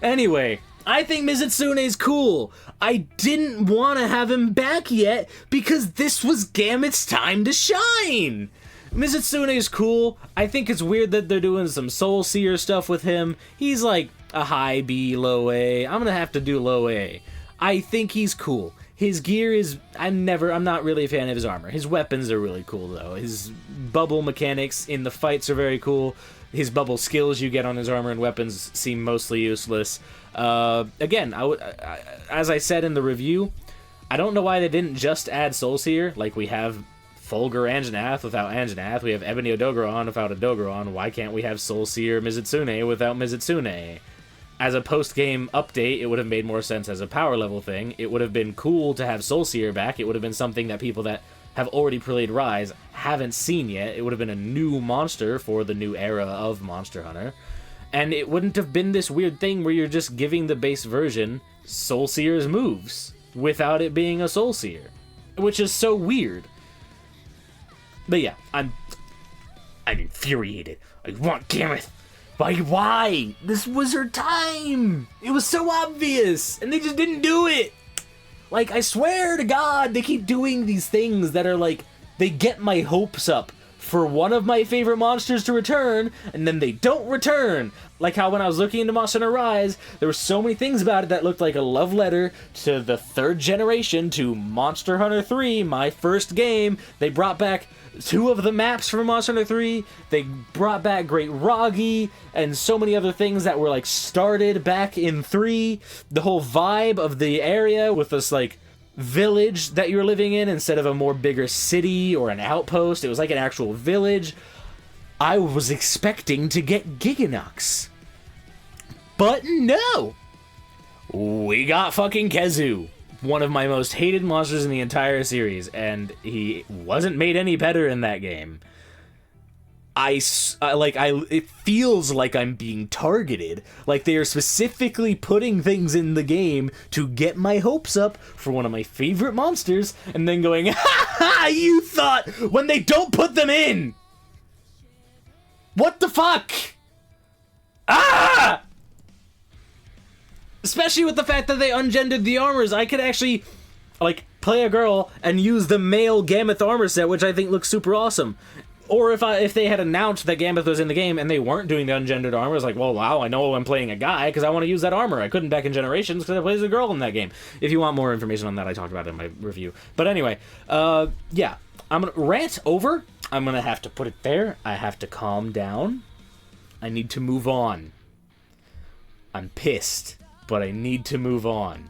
Anyway, I think Mizutsune's cool. I didn't want to have him back yet because this was Gammoth's time to shine. Mizutsune is cool. I think it's weird that they're doing some Soul Seer stuff with him. He's like a high B, low A. I'm gonna have to do low A. I think he's cool. His gear is... I'm not really a fan of his armor. His weapons are really cool, though. His bubble mechanics in the fights are very cool. His bubble skills you get on his armor and weapons seem mostly useless. Again, as I said in the review, I don't know why they didn't just add Soul Seer. Like, we have Fulgur Anjanath without Anjanath. We have Ebony Odogaron without Odogaron. Why can't we have Soul Seer Mizutsune without Mizutsune? As a post-game update, it would have made more sense as a power level thing. It would have been cool to have Soul Seer back. It would have been something that people that have already played Rise haven't seen yet. It would have been a new monster for the new era of Monster Hunter. And it wouldn't have been this weird thing where you're just giving the base version Soul Seer's moves without it being a Soul Seer, which is so weird. But yeah, I'm infuriated. I want Gammoth. Why? This was her time! It was so obvious! And they just didn't do it! Like, I swear to God, they keep doing these things that are like, they get my hopes up for one of my favorite monsters to return, and then they don't return. Like how when I was looking into Monster Hunter Rise, there were so many things about it that looked like a love letter to the 3rd generation, to Monster Hunter 3, my first game. They brought back 2 of the maps from Monster Hunter 3, they brought back Great Roggy, and so many other things that were, like, started back in 3. The whole vibe of the area with this, like, village that you were living in instead of a more bigger city or an outpost. It was like an actual village. I was expecting to get Giganox. But no! We got fucking Kezu. one of my most hated monsters in the entire series, and he wasn't made any better in that game. It feels like I'm being targeted. Like they are specifically putting things in the game to get my hopes up for one of my favorite monsters, and then going, ha ha, you thought, when they don't put them in! What the fuck? Ah! Especially with the fact that they ungendered the armors. I could actually, like, play a girl and use the male Gammoth armor set, which I think looks super awesome. Or if they had announced that Gammoth was in the game and they weren't doing the ungendered armor, it's like, well, wow, I know I'm playing a guy because I want to use that armor. I couldn't back in Generations because I played as a girl in that game. If you want more information on that, I talked about it in my review. But anyway, yeah, I'm going to rant over. I'm going to have to put it there. I have to calm down. I need to move on. I'm pissed, but I need to move on.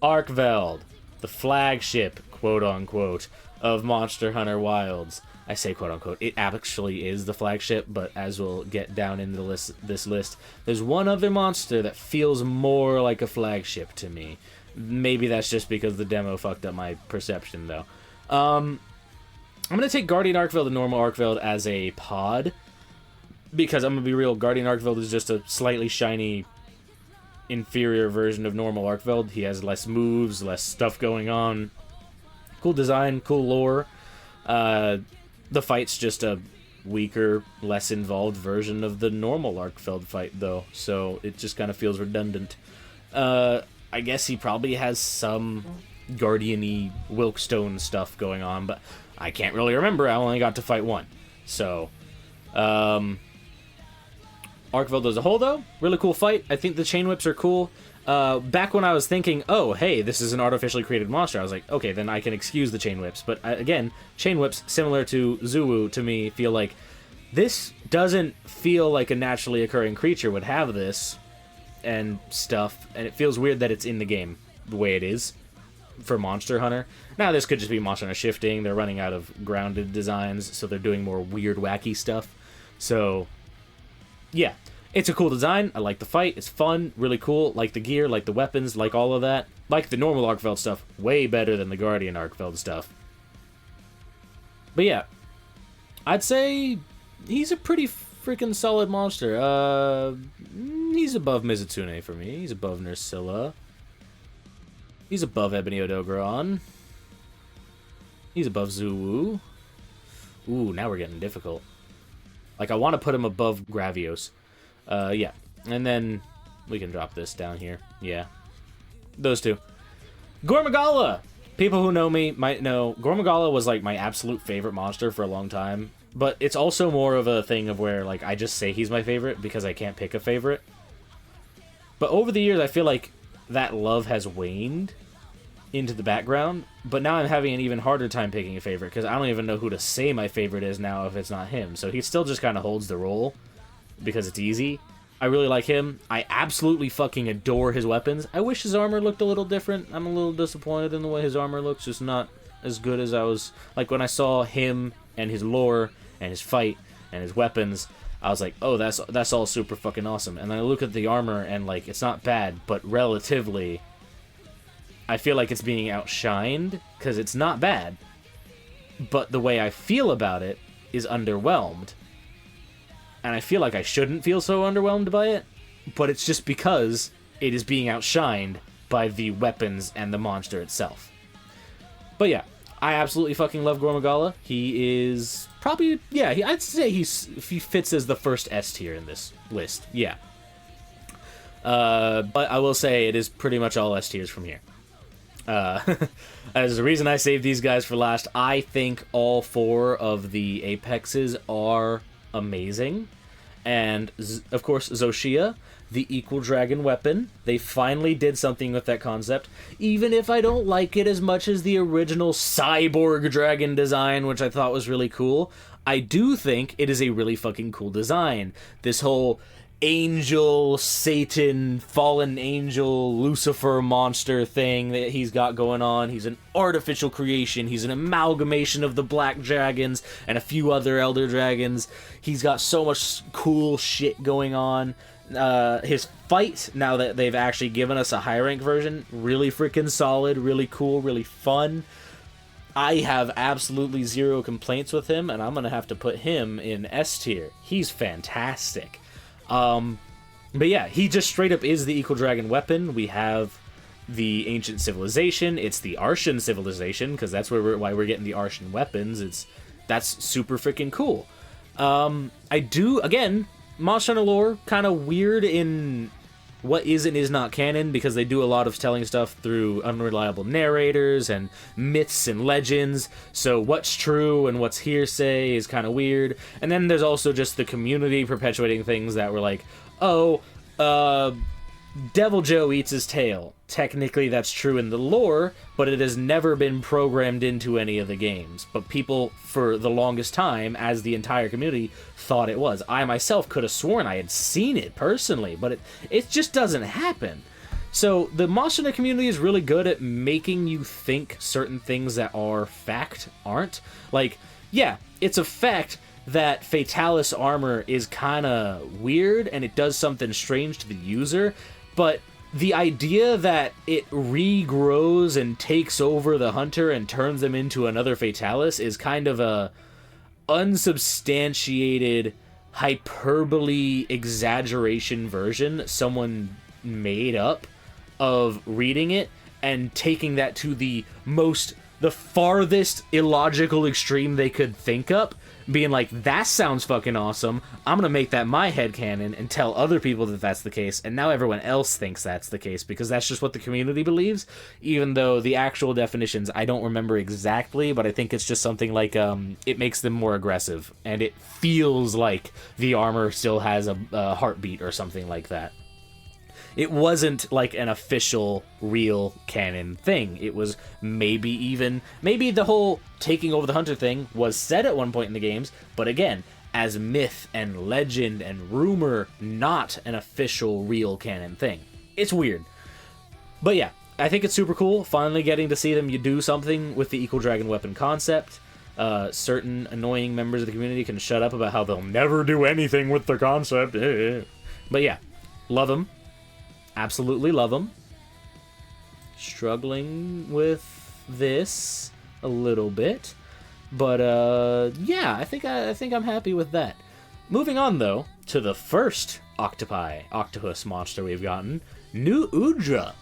Arkveld, the flagship, quote-unquote, of Monster Hunter Wilds. I say quote-unquote. It actually is the flagship, but as we'll get down into this list, there's one other monster that feels more like a flagship to me. Maybe that's just because the demo fucked up my perception, though. I'm going to take Guardian Arkveld and normal Arkveld as a pod, because I'm going to be real, Guardian Arkveld is just a slightly shiny, inferior version of normal Arkveld. He has less moves, less stuff going on. Cool design, cool lore. The fight's just a weaker, less involved version of the normal Arkveld fight, though, so it just kind of feels redundant. I guess he probably has some Guardian-y Wilkstone stuff going on, but I can't really remember. I only got to fight one. So, Arkveld as a whole, though, really cool fight. I think the chain whips are cool. Back when I was thinking, oh, hey, this is an artificially created monster, I was like, okay, then I can excuse the chain whips. But again, chain whips, similar to Zuwu, to me, feel like this doesn't feel like a naturally occurring creature would have this and stuff, and it feels weird that it's in the game the way it is for Monster Hunter. Now, this could just be Monster Hunter shifting. They're running out of grounded designs, so they're doing more weird, wacky stuff. So, yeah. It's a cool design. I like the fight. It's fun. Really cool. Like the gear, like the weapons, like all of that. Like the normal Arkveld stuff. Way better than the Guardian Arkveld stuff. But yeah. I'd say he's a pretty freaking solid monster. He's above Mizutsune for me. He's above Nerscylla. He's above Ebony Odogron. He's above Zuwu. Ooh, now we're getting difficult. Like, I want to put him above Gravios. Yeah. And then we can drop this down here. Yeah. Those two. Gore Magala! People who know me might know Gore Magala was, like, my absolute favorite monster for a long time. But it's also more of a thing of where, like, I just say he's my favorite because I can't pick a favorite. But over the years, I feel like that love has waned into the background. But now I'm having an even harder time picking a favorite because I don't even know who to say my favorite is now if it's not him. So he still just kind of holds the role because it's easy. I really like him. I absolutely fucking adore his weapons. I wish his armor looked a little different. I'm a little disappointed in the way his armor looks. Just not as good as I was... Like, when I saw him and his lore and his fight and his weapons, I was like, oh, that's all super fucking awesome. And then I look at the armor and, like, it's not bad, but relatively, I feel like it's being outshined because it's not bad. But the way I feel about it is underwhelmed. And I feel like I shouldn't feel so underwhelmed by it, but it's just because it is being outshined by the weapons and the monster itself. But yeah, I absolutely fucking love Gore Magala. He is probably, yeah, I'd say he fits as the first S tier in this list, yeah. But I will say it is pretty much all S tiers from here. As the reason I saved these guys for last, I think all four of the Apexes are amazing. And of course, Zoh Shia, the equal dragon weapon. They finally did something with that concept, even if I don't like it as much as the original cyborg dragon design, which I thought was really cool. I do think it is a really fucking cool design. This whole angel, Satan, fallen angel, Lucifer monster thing that he's got going on. He's an artificial creation. He's an amalgamation of the black dragons and a few other elder dragons. He's got so much cool shit going on. His fight, now that they've actually given us a high rank version, really freaking solid, really cool, really fun. I have absolutely zero complaints with him, and I'm going to have to put him in S tier. He's fantastic. But yeah, he just straight up is the Equal Dragon weapon. We have the Ancient Civilization. It's the Arshan Civilization, because that's why we're getting the Arshan weapons. That's super freaking cool. I do, again, Monster Hunter lore, kind of weird in what is and is not canon, because they do a lot of telling stuff through unreliable narrators and myths and legends, so what's true and what's hearsay is kind of weird. And then there's also just the community perpetuating things that were like, oh, Devil Joe eats his tail. Technically that's true in the lore, but it has never been programmed into any of the games. But people, for the longest time, as the entire community, thought it was. I myself could have sworn I had seen it personally, but it just doesn't happen. So the Monster Hunter community is really good at making you think certain things that are fact aren't. Like, yeah, it's a fact that Fatalis armor is kind of weird and it does something strange to the user, but the idea that it regrows and takes over the hunter and turns them into another Fatalis is kind of a unsubstantiated hyperbole exaggeration version someone made up of reading it and taking that to the farthest illogical extreme they could think up, being like, that sounds fucking awesome, I'm gonna make that my headcanon and tell other people that that's the case, and now everyone else thinks that's the case, because that's just what the community believes, even though the actual definitions I don't remember exactly, but I think it's just something like, it makes them more aggressive, and it feels like the armor still has a heartbeat or something like that. It wasn't like an official, real canon thing. It was maybe the whole taking over the hunter thing was said at one point in the games, but again, as myth and legend and rumor, not an official, real canon thing. It's weird. But yeah, I think it's super cool, finally getting to see them do something with the Equal Dragon weapon concept. Certain annoying members of the community can shut up about how they'll never do anything with the concept. But yeah, love them. Absolutely love them. Struggling with this a little bit, but yeah, I think I'm happy with that. Moving on though to the first octopus monster we've gotten, new Udra.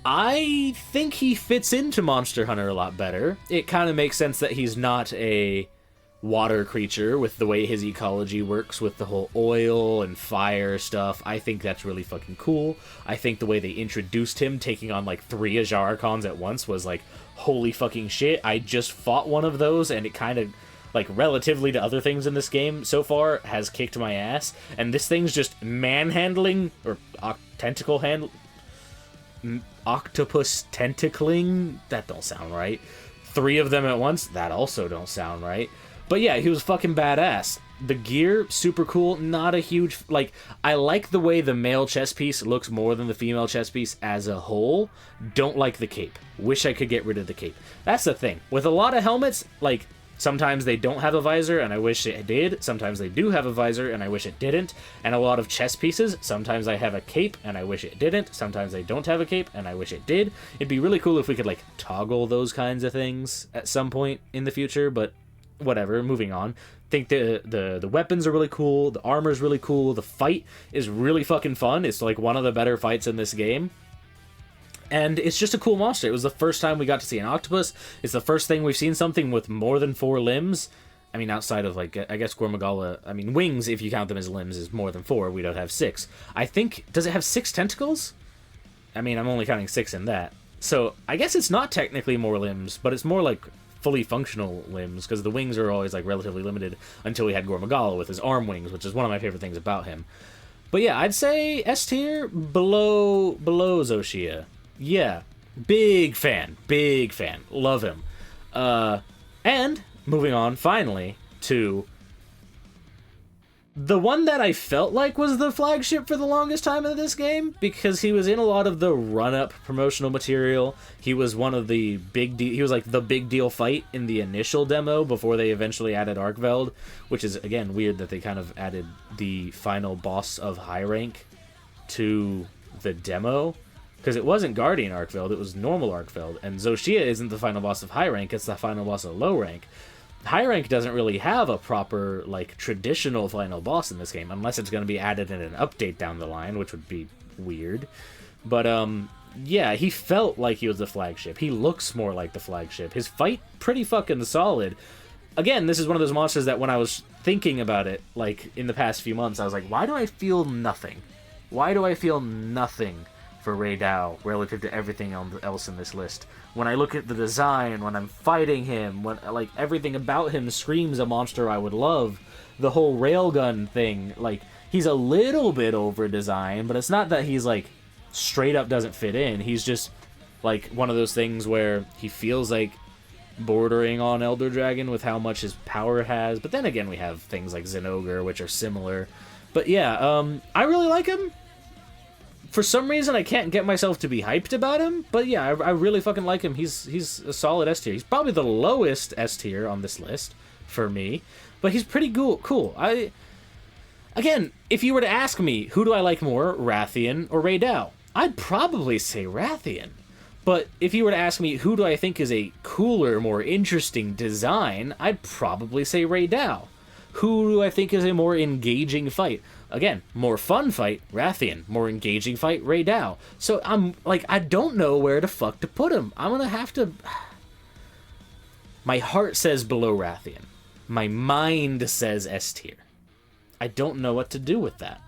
I think he fits into Monster Hunter a lot better. It kind of makes sense that he's not a water creature with the way his ecology works with the whole oil and fire stuff. I think that's really fucking cool. I think the way they introduced him taking on like 3 Ajarakans at once was like, holy fucking shit, I just fought one of those and it kind of, like, relatively to other things in this game so far, has kicked my ass. And this thing's just manhandling, or octopus tentacling? That don't sound right. 3 of them at once? That also don't sound right. But yeah, he was fucking badass. The gear, super cool. Not a huge... Like, I like the way the male chest piece looks more than the female chest piece as a whole. Don't like the cape. Wish I could get rid of the cape. That's the thing. With a lot of helmets, like, sometimes they don't have a visor, and I wish it did. Sometimes they do have a visor, and I wish it didn't. And a lot of chest pieces, sometimes I have a cape, and I wish it didn't. Sometimes I don't have a cape, and I wish it did. It'd be really cool if we could, like, toggle those kinds of things at some point in the future, but... whatever, moving on. Think the weapons are really cool, the armor's really cool, the fight is really fucking fun. It's like one of the better fights in this game. And it's just a cool monster. It was the first time we got to see an octopus. It's the first thing we've seen something with more than 4 limbs. I mean, outside of, like, I guess Gore Magala, I mean, wings, if you count them as limbs, is more than 4. We don't have 6. I think, does it have 6 tentacles? I mean, I'm only counting 6 in that. So, I guess it's not technically more limbs, but it's more like fully functional limbs, because the wings are always like relatively limited until we had Gore Magala with his arm wings, which is one of my favorite things about him. But yeah, I'd say S tier, below Zoh Shia. Yeah, big fan, love him. And moving on finally to the one that I felt like was the flagship for the longest time in this game, because he was in a lot of the run-up promotional material. He was one of the he was like the big deal fight in the initial demo before they eventually added Arkveld, which is, again, weird that they kind of added the final boss of high rank to the demo, because it wasn't Guardian Arkveld, it was normal Arkveld, and Zoh Shia isn't the final boss of high rank, it's the final boss of low rank. High rank doesn't really have a proper, like, traditional final boss in this game, unless it's going to be added in an update down the line, which would be weird. But, yeah, he felt like he was the flagship. He looks more like the flagship. His fight, pretty fucking solid. Again, this is one of those monsters that when I was thinking about it, like, in the past few months, I was like, why do I feel nothing? Why do I feel nothing for Rey Dau relative to everything else in this list? When I look at the design, when I'm fighting him, when, like, everything about him screams a monster I would love. The whole railgun thing, like, he's a little bit over-designed, but it's not that he's, like, straight up doesn't fit in. He's just, like, one of those things where he feels like bordering on Elder Dragon with how much his power has. But then again, we have things like Zinogre, which are similar. But yeah, I really like him. For some reason, I can't get myself to be hyped about him, but yeah, I really fucking like him. He's a solid S tier. He's probably the lowest S tier on this list for me, but he's pretty cool. Again, if you were to ask me, who do I like more, Rathian or Rey Dau? I'd probably say Rathian. But if you were to ask me, who do I think is a cooler, more interesting design, I'd probably say Rey Dau. Who do I think is a more engaging fight? Again, more fun fight, Rathian. More engaging fight, Rey Dau. So I'm like, I don't know where the fuck to put him. I'm gonna have to... My heart says below Rathian. My mind says S tier. I don't know what to do with that.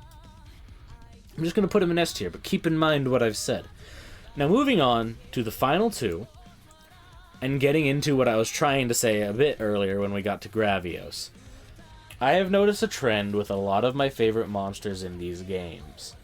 I'm just gonna put him in S tier, but keep in mind what I've said. Now moving on to the final two, and getting into what I was trying to say a bit earlier when we got to Gravios. I have noticed a trend with a lot of my favorite monsters in these games.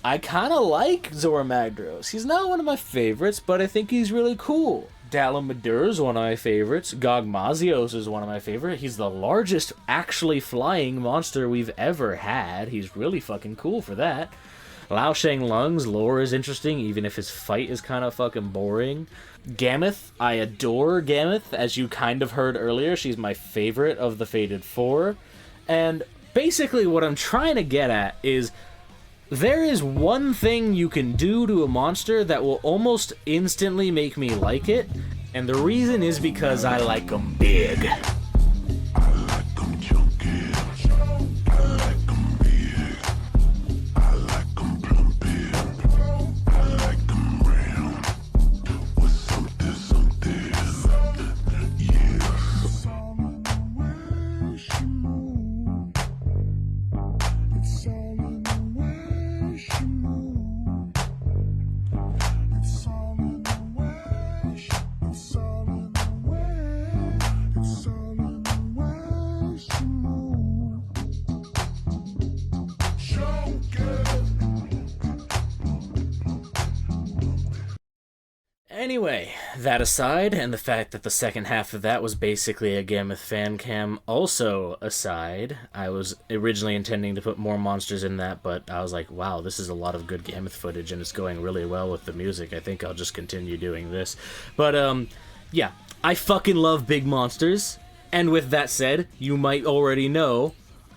I kind of like Zormagdros. He's not one of my favorites, but I think he's really cool. Dalamadur is one of my favorites. Gogmazios is one of my favorites. He's the largest actually flying monster we've ever had. He's really fucking cool for that. Lao Shang Lung's lore is interesting, even if his fight is kind of fucking boring. Gammoth, I adore Gammoth, as you kind of heard earlier. She's my favorite of the Fated Four. And basically what I'm trying to get at is, there is one thing you can do to a monster that will almost instantly make me like it, and the reason is because I like them big. Anyway, that aside, and the fact that the second half of that was basically a Gammoth fan cam also aside, I was originally intending to put more monsters in that, but I was like, wow, this is a lot of good Gammoth footage, and it's going really well with the music. I think I'll just continue doing this. But, yeah, I fucking love big monsters, and with that said, you might already know,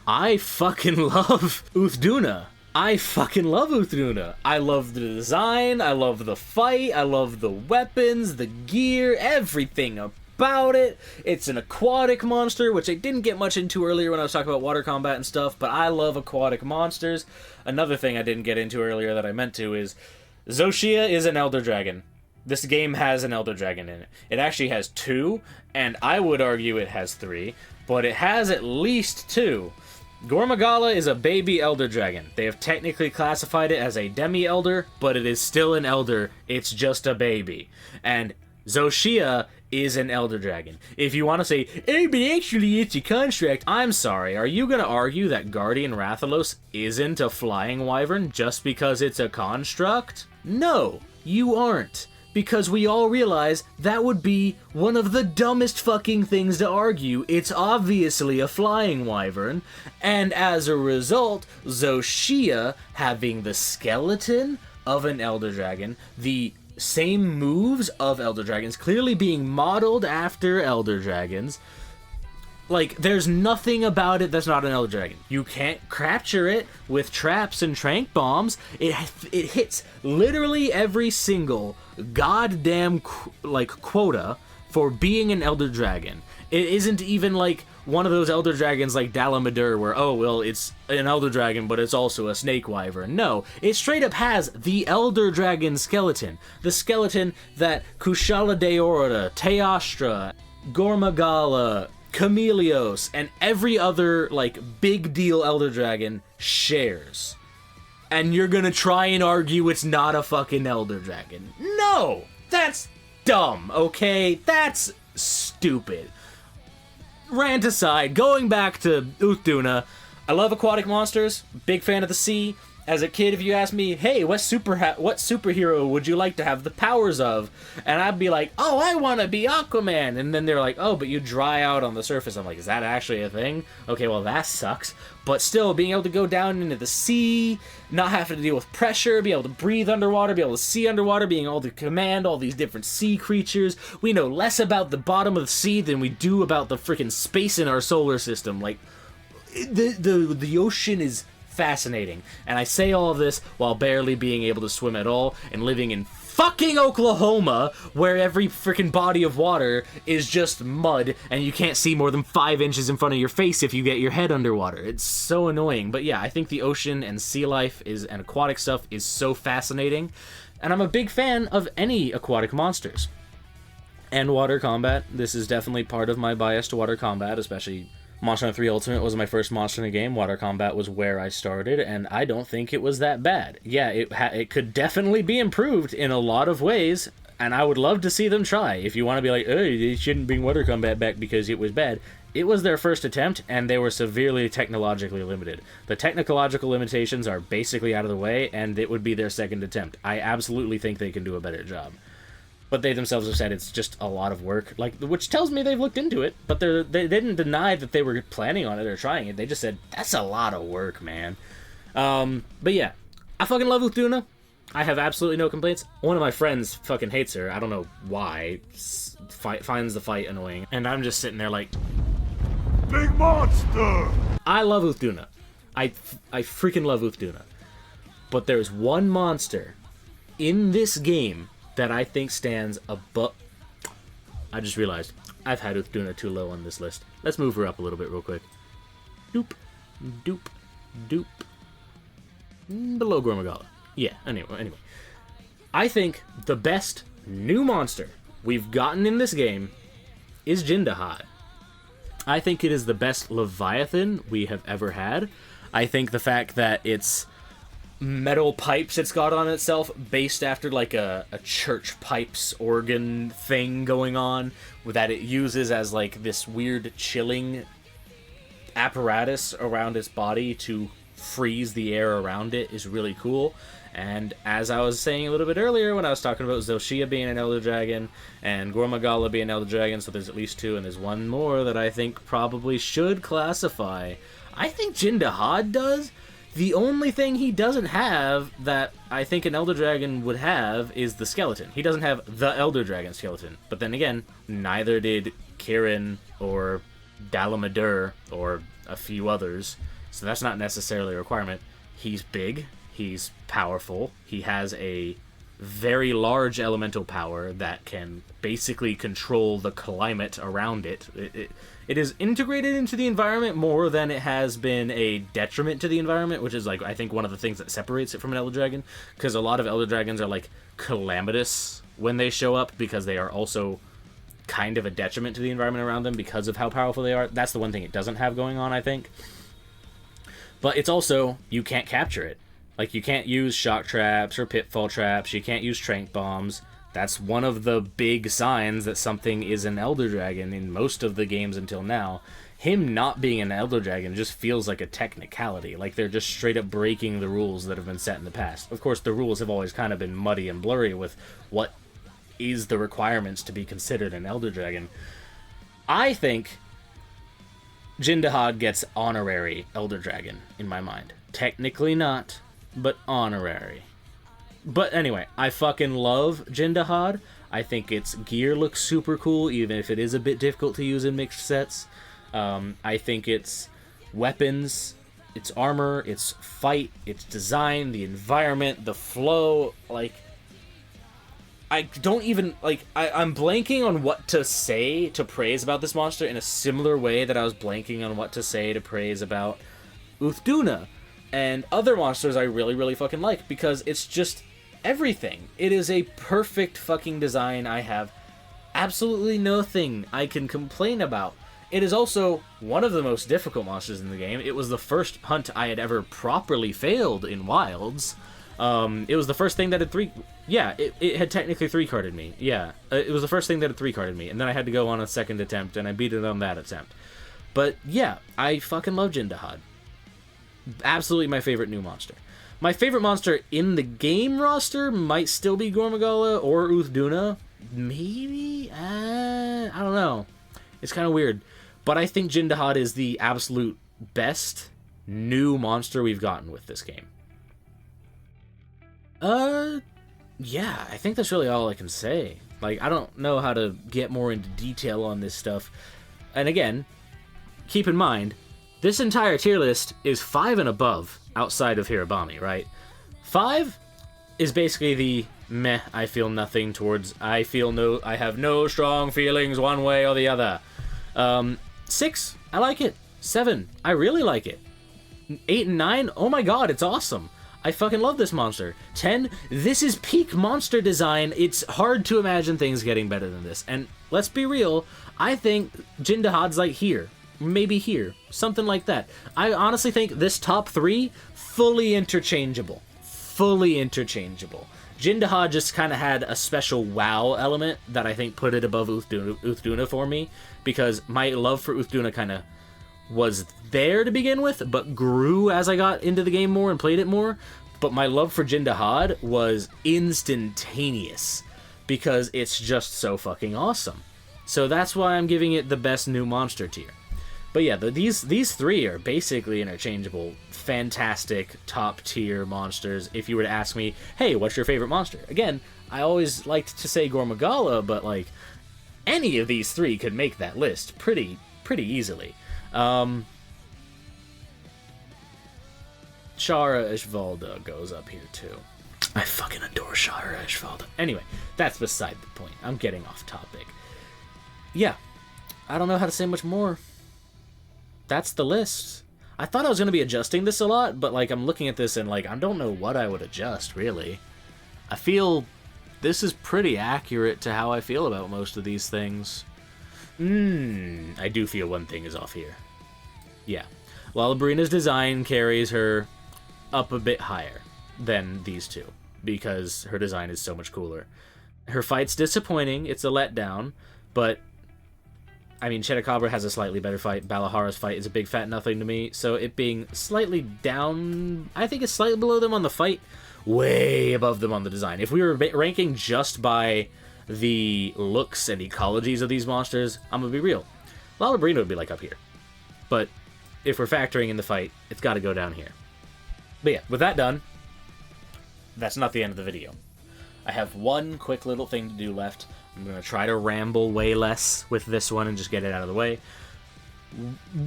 I fucking love Uth Duna. I fucking love Uth Duna. I love the design, I love the fight, I love the weapons, the gear, everything about it. It's an aquatic monster, which I didn't get much into earlier when I was talking about water combat and stuff, but I love aquatic monsters. Another thing I didn't get into earlier that I meant to is, Zoh Shia is an Elder Dragon. This game has an Elder Dragon in it. It actually has 2, and I would argue it has 3, but it has at least 2. Gore Magala is a baby Elder Dragon. They have technically classified it as a demi-elder, but it is still an elder. It's just a baby. And Zoh Shia is an Elder Dragon. If you want to say, hey, but actually it's a construct, I'm sorry, are you going to argue that Guardian Rathalos isn't a flying wyvern just because it's a construct? No, you aren't. Because we all realize that would be one of the dumbest fucking things to argue. It's obviously a flying wyvern, and as a result, Zoh Shia having the skeleton of an Elder Dragon, the same moves of Elder Dragons, clearly being modeled after Elder Dragons, Like, there's nothing about it that's not an Elder Dragon. You can't capture it with traps and trank bombs. It hits literally every single goddamn, quota for being an Elder Dragon. It isn't even, like, one of those Elder Dragons like Dalamadur where, oh, well, it's an Elder Dragon, but it's also a Snake Wyvern. No, it straight up has the Elder Dragon skeleton. The skeleton that Kushala Daorda, Teostra, Gore Magala, Chameleos, and every other, like, big deal Elder Dragon shares. And you're gonna try and argue it's not a fucking Elder Dragon. No! That's dumb, okay? That's stupid. Rant aside, going back to Uth Duna, I love aquatic monsters, big fan of the sea. As a kid, if you asked me, hey, what superhero would you like to have the powers of? And I'd be like, oh, I want to be Aquaman. And then they're like, oh, but you dry out on the surface. I'm like, is that actually a thing? Okay, well, that sucks. But still, being able to go down into the sea, not having to deal with pressure, be able to breathe underwater, be able to see underwater, being able to command all these different sea creatures. We know less about the bottom of the sea than we do about the freaking space in our solar system. Like, the ocean is fascinating, and I say all of this while barely being able to swim at all and living in fucking Oklahoma, where every freaking body of water is just mud and you can't see more than 5 inches in front of your face if you get your head underwater. It's so annoying. But yeah, I think the ocean and sea life and aquatic stuff is so fascinating, and I'm a big fan of any aquatic monsters. And water combat, this is definitely part of my bias to water combat, especially Monster Hunter 3 Ultimate was my first monster in the game. Water combat was where I started, and I don't think it was that bad. Yeah, it could definitely be improved in a lot of ways, and I would love to see them try. If you want to be like, oh, they shouldn't bring water combat back because it was bad. It was their first attempt, and they were severely technologically limited. The technological limitations are basically out of the way, and it would be their second attempt. I absolutely think they can do a better job. But they themselves have said it's just a lot of work, like, which tells me they've looked into it, but they didn't deny that they were planning on it or trying it. They just said, that's a lot of work, man. But yeah, I fucking love Uth Duna. I have absolutely no complaints. One of my friends fucking hates her. I don't know why. Finds the fight annoying. And I'm just sitting there like, big monster! I love Uth Duna. I freaking love Uth Duna. But there's one monster in this game that I think stands above. I just realized I've had Uth Duna too low on this list. Let's move her up a little bit real quick. Doop, doop, doop. Below Gore Magala. Yeah, anyway. I think the best new monster we've gotten in this game is Jin Dahaad. I think it is the best Leviathan we have ever had. I think the fact that it's metal pipes it's got on itself, based after like a church pipes organ thing going on, that it uses as like this weird chilling apparatus around its body to freeze the air around it, is really cool. And as I was saying a little bit earlier when I was talking about Zoh Shia being an Elder Dragon and Gore Magala being an Elder Dragon, so there's at least 2, and there's one more that I think probably should classify. I think Jin Dahaad does. The only thing he doesn't have that I think an Elder Dragon would have is the skeleton. He doesn't have the Elder Dragon skeleton. But then again, neither did Kirin or Dalamadur or a few others. So that's not necessarily a requirement. He's big. He's powerful. He has a very large elemental power that can basically control the climate around it. It is integrated into the environment more than it has been a detriment to the environment, which is, like, I think one of the things that separates it from an Elder Dragon, because a lot of Elder Dragons are, like, calamitous when they show up, because they are also kind of a detriment to the environment around them because of how powerful they are. That's the one thing it doesn't have going on, I think. But it's also, you can't capture it. Like, you can't use shock traps or pitfall traps, you can't use trank bombs. That's one of the big signs that something is an Elder Dragon in most of the games until now. Him not being an Elder Dragon just feels like a technicality, like they're just straight up breaking the rules that have been set in the past. Of course, the rules have always kind of been muddy and blurry with what is the requirements to be considered an Elder Dragon. I think Jin Dahaad gets honorary Elder Dragon in my mind. Technically not, but honorary. But anyway, I fucking love Jin Dahaad. I think its gear looks super cool, even if it is a bit difficult to use in mixed sets. I think its weapons, its armor, its fight, its design, the environment, the flow, like, I don't even, like, I'm blanking on what to say to praise about this monster in a similar way that I was blanking on what to say to praise about Uth Duna and other monsters I really, really fucking like, because it's just everything. It is a perfect fucking design. I have absolutely nothing I can complain about. It is also one of the most difficult monsters in the game. It was the first hunt I had ever properly failed in Wilds. It was the first thing that had it had technically 3-carded me. Yeah, it was the first thing that had 3-carded me, and then I had to go on a second attempt, and I beat it on that attempt. But yeah, I fucking love Jin Dahaad. Absolutely my favorite new monster. My favorite monster in the game roster might still be Gore Magala or Uth Duna. Maybe? I don't know. It's kind of weird. But I think Jin Dahaad is the absolute best new monster we've gotten with this game. Yeah, I think that's really all I can say. Like, I don't know how to get more into detail on this stuff. And again, keep in mind, this entire tier list is 5 and above outside of Hirabami, right? 5 is basically the meh, I feel nothing towards, I have no strong feelings one way or the other. 6, I like it. 7, I really like it. 8 and 9, oh my god, it's awesome. I fucking love this monster. 10, this is peak monster design. It's hard to imagine things getting better than this. And let's be real, I think Jin Dahaad's like here. Maybe here. Something like that. I honestly think this top 3, fully interchangeable. Fully interchangeable. Jin Dahaad just kind of had a special wow element that I think put it above Uth Duna for me, because my love for Uth Duna kind of was there to begin with, but grew as I got into the game more and played it more. But my love for Jin Dahaad was instantaneous, because it's just so fucking awesome. So that's why I'm giving it the best new monster tier. But yeah, these 3 are basically interchangeable, fantastic, top-tier monsters. If you were to ask me, hey, what's your favorite monster? Again, I always liked to say Gore Magala, but, like, any of these 3 could make that list pretty easily. Shara Ishvalda goes up here, too. I fucking adore Shara Ishvalda. Anyway, that's beside the point. I'm getting off topic. Yeah, I don't know how to say much more. That's the list. I thought I was going to be adjusting this a lot, but, like, I'm looking at this and, like, I don't know what I would adjust, really. I feel this is pretty accurate to how I feel about most of these things. I do feel one thing is off here. Yeah. Lala Barina's design carries her up a bit higher than these 2, because her design is so much cooler. Her fight's disappointing, it's a letdown, but I mean, Chatacabra has a slightly better fight. Balahara's fight is a big fat nothing to me, so it being slightly down, I think it's slightly below them on the fight, way above them on the design. If we were ranking just by the looks and ecologies of these monsters, I'm gonna be real, Lala Barina would be like up here. But if we're factoring in the fight, it's gotta go down here. But yeah, with that done, that's not the end of the video. I have one quick little thing to do left. I'm going to try to ramble way less with this one and just get it out of the way.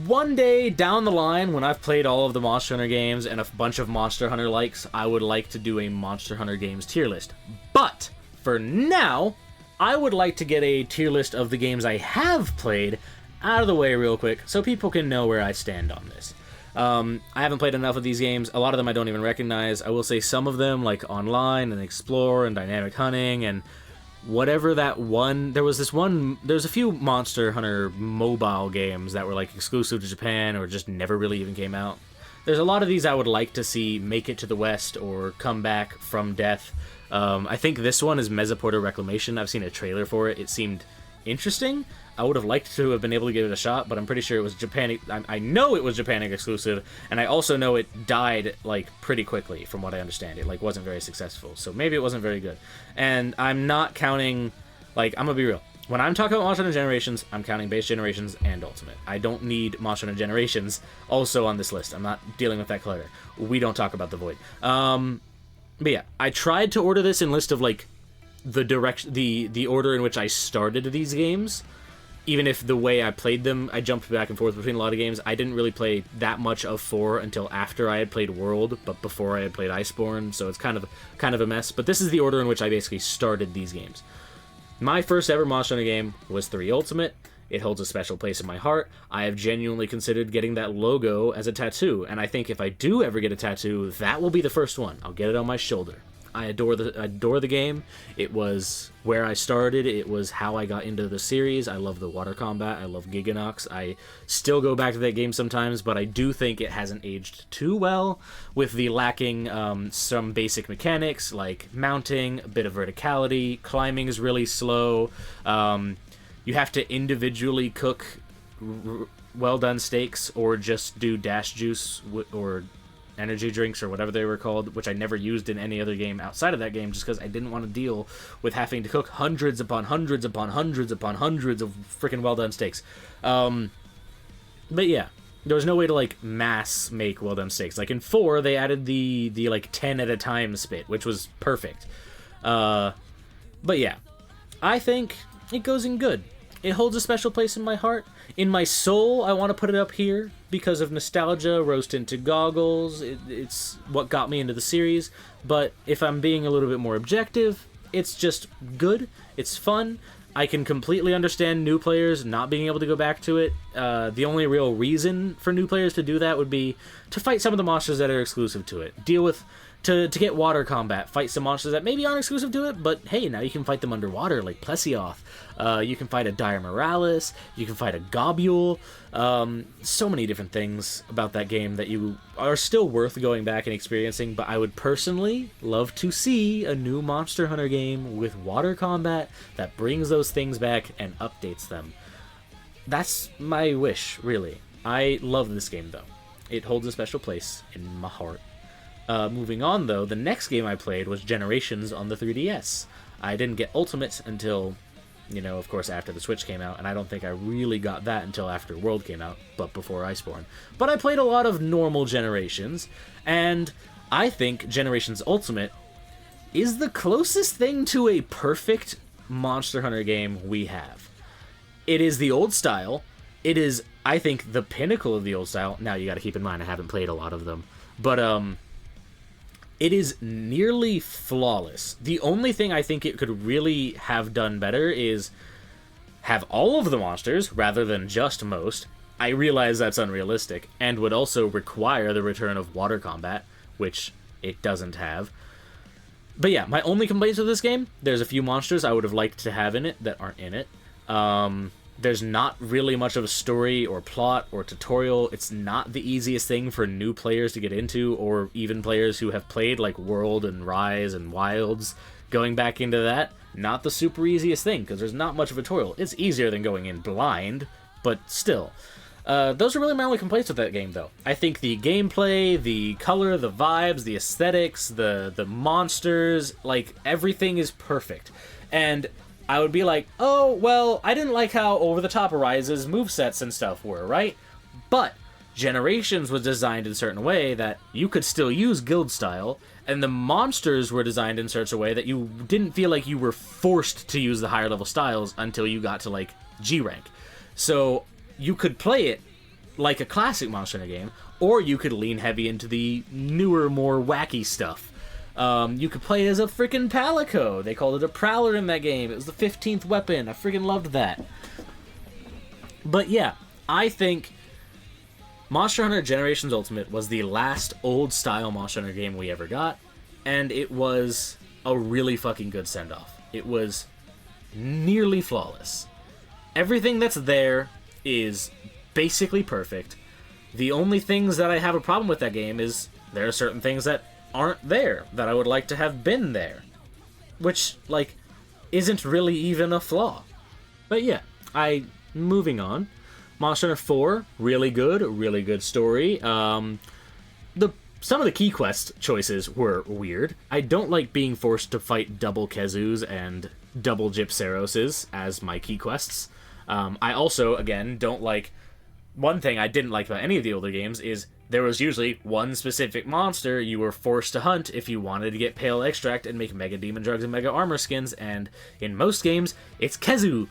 One day down the line, when I've played all of the Monster Hunter games and a bunch of Monster Hunter likes, I would like to do a Monster Hunter games tier list. But for now, I would like to get a tier list of the games I have played out of the way real quick so people can know where I stand on this. I haven't played enough of these games. A lot of them I don't even recognize. I will say some of them, like Online and Explore and Dynamic Hunting and whatever that one... There's a few Monster Hunter mobile games that were like exclusive to Japan or just never really even came out. There's a lot of these I would like to see make it to the West or come back from death. I think this one is Mesoporter Reclamation. I've seen a trailer for it. It seemed interesting. I would have liked to have been able to give it a shot, but I'm pretty sure it was Japan. I know it was Japanic exclusive, and I also know it died like pretty quickly, from what I understand. It like wasn't very successful, so maybe it wasn't very good. And I'm not counting, like, I'm gonna be real. When I'm talking about Monster Hunter Generations, I'm counting Base Generations and Ultimate. I don't need Monster Hunter Generations also on this list. I'm not dealing with that clutter. We don't talk about the Void. But yeah, I tried to order this in list of like the order in which I started these games. even if the way I played them, I jumped back and forth between a lot of games, I didn't really play that much of 4 until after I had played World, but before I had played Iceborne, so it's kind of a mess. But this is the order in which I basically started these games. My first ever Monster Hunter game was 3 Ultimate. It holds a special place in my heart. I have genuinely considered getting that logo as a tattoo, and I think if I do ever get a tattoo, that will be the first one. I'll get it on my shoulder. I adore the game. It was where I started. It was how I got into the series. I love the water combat. I love Giganox. I still go back to that game sometimes, but I do think it hasn't aged too well, with the lacking some basic mechanics like mounting, a bit of verticality. Climbing is really slow. You have to individually cook well-done steaks or just do dash juice or energy drinks or whatever they were called, which I never used in any other game outside of that game just because I didn't want to deal with having to cook hundreds upon hundreds upon hundreds upon hundreds of freaking well-done steaks. But yeah, there was no way to, like, mass make well-done steaks. Like, in 4, they added the like, 10 at a time spit, which was perfect. But yeah, I think it goes in good. It holds a special place in my heart. In my soul, I want to put it up here because of nostalgia, rose-tinted goggles. It's what got me into the series. But if I'm being a little bit more objective, it's just good. It's fun. I can completely understand new players not being able to go back to it. The only real reason for new players to do that would be to fight some of the monsters that are exclusive to it. To get water combat, fight some monsters that maybe aren't exclusive to it, but hey, now you can fight them underwater, like Plesioth. You can fight a Dire Moralis, you can fight a Gobule. So many different things about that game that you are still worth going back and experiencing, but I would personally love to see a new Monster Hunter game with water combat that brings those things back and updates them. That's my wish, really. I love this game, though. It holds a special place in my heart. Moving on, though, the next game I played was Generations on the 3DS. I didn't get Ultimate until, of course, after the Switch came out, and I don't think I really got that until after World came out, but before Iceborne. But I played a lot of normal Generations, and I think Generations Ultimate is the closest thing to a perfect Monster Hunter game we have. It is the old style. It is, I think, the pinnacle of the old style. Now, you gotta keep in mind, I haven't played a lot of them. But, it is nearly flawless. The only thing I think it could really have done better is have all of the monsters, rather than just most. I realize that's unrealistic, and would also require the return of water combat, which it doesn't have. But yeah, my only complaints with this game, there's a few monsters I would have liked to have in it that aren't in it. There's not really much of a story or plot or tutorial. It's not the easiest thing for new players to get into, or even players who have played like World and Rise and Wilds. Going back into that, not the super easiest thing, because there's not much of a tutorial. It's easier than going in blind, but still. Those are really my only complaints with that game, though. I think the gameplay, the color, the vibes, the aesthetics, the monsters, like, everything is perfect. And I would be like, oh, well, I didn't like how over-the-top Arise's movesets and stuff were, right? But Generations was designed in a certain way that you could still use guild style, and the monsters were designed in such a way that you didn't feel like you were forced to use the higher level styles until you got to, like, G rank. So you could play it like a classic Monster Hunter game, or you could lean heavy into the newer, more wacky stuff. You could play it as a freaking Palico. They called it a Prowler in that game. It was the 15th weapon. I freaking loved that. But yeah, I think Monster Hunter Generations Ultimate was the last old-style Monster Hunter game we ever got, and it was a really fucking good send-off. It was nearly flawless. Everything that's there is basically perfect. The only things that I have a problem with that game is there are certain things that aren't there that I would like to have been there, which, like, isn't really even a flaw. But yeah, moving on. Monster Hunter 4, really good story. Some of the key quest choices were weird. I don't like being forced to fight double Kezus and double Gypceroses as my key quests. I also, again, don't like... One thing I didn't like about any of the older games is there was usually one specific monster you were forced to hunt if you wanted to get Pale Extract and make Mega Demon Drugs and Mega Armor skins, and in most games, it's Kezu.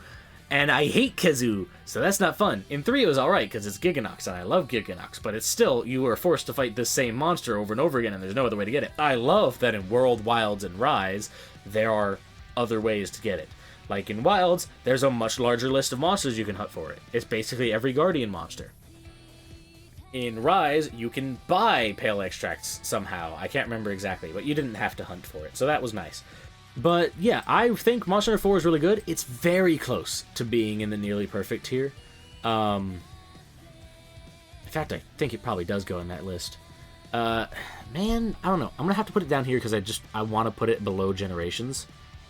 And I hate Kazoo, so that's not fun. In 3 it was alright, because it's Giganox, and I love Giganox, but it's still, you are forced to fight this same monster over and over again, and there's no other way to get it. I love that in World, Wilds, and Rise, there are other ways to get it. Like in Wilds, there's a much larger list of monsters you can hunt for it. It's basically every Guardian monster. In Rise, you can buy Pale Extracts somehow. I can't remember exactly, but you didn't have to hunt for it, so that was nice. But yeah, I think Monster Hunter 4 is really good. It's very close to being in the nearly perfect tier. In fact, I think it probably does go in that list. Man, I don't know. I'm gonna have to put it down here because I want to put it below Generations.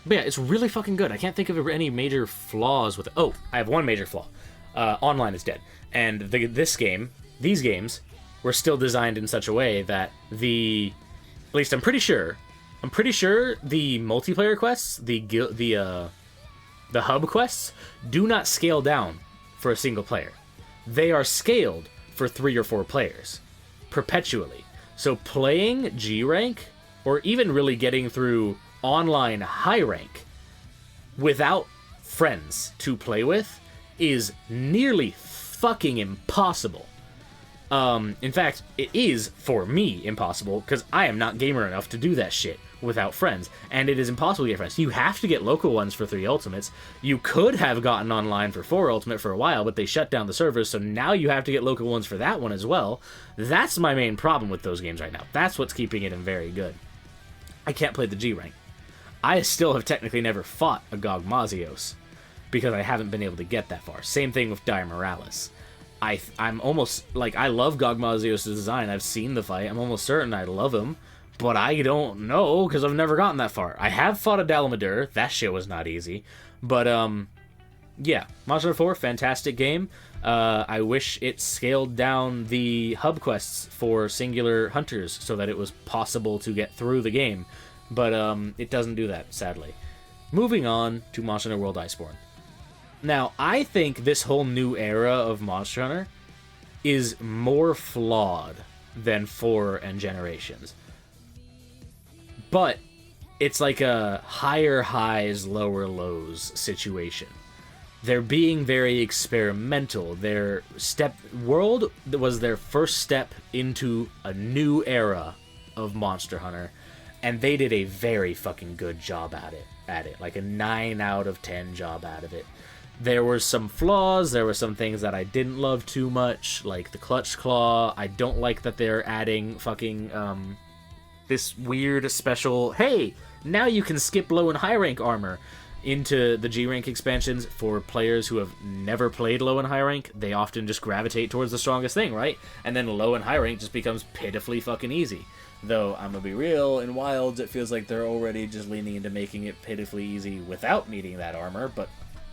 But yeah, it's really fucking good. I can't think of any major flaws with it. Oh, I have one major flaw. Online is dead. And these games were still designed in such a way that at least I'm pretty sure the multiplayer quests, the hub quests, do not scale down for a single player. They are scaled for 3 or 4 players, perpetually. So playing G rank, or even really getting through online high rank, without friends to play with, is nearly fucking impossible. In fact, it is, for me, impossible, because I am not gamer enough to do that shit without friends, and it is impossible to get friends. You have to get local ones for 3 Ultimates. You could have gotten online for 4 Ultimate for a while, but they shut down the servers, so now you have to get local ones for that one as well. That's my main problem with those games right now. That's what's keeping it in very good. I can't play the G rank. I still have technically never fought a Gogmazios, because I haven't been able to get that far. Same thing with Dire Morales. I'm almost, like, I love Gogmazios' design. I've seen the fight. I'm almost certain I love him, but I don't know, because I've never gotten that far. I have fought a Dalamadur. That shit was not easy. But, yeah. Monster Hunter 4, fantastic game. I wish it scaled down the hub quests for singular hunters so that it was possible to get through the game. But, it doesn't do that, sadly. Moving on to Monster Hunter World Iceborne. Now, I think this whole new era of Monster Hunter is more flawed than 4 and Generations. But it's like a higher highs, lower lows situation. They're being very experimental. World was their first step into a new era of Monster Hunter, and they did a very fucking good job at it. Like a 9 out of 10 job out of it. There were some flaws, there were some things that I didn't love too much, like the Clutch Claw. I don't like that they're adding fucking, this weird special, hey, now you can skip low and high rank armor into the G rank expansions for players who have never played low and high rank. They often just gravitate towards the strongest thing, right? And then low and high rank just becomes pitifully fucking easy. Though, I'm gonna be real, in Wilds it feels like they're already just leaning into making it pitifully easy without needing that armor, but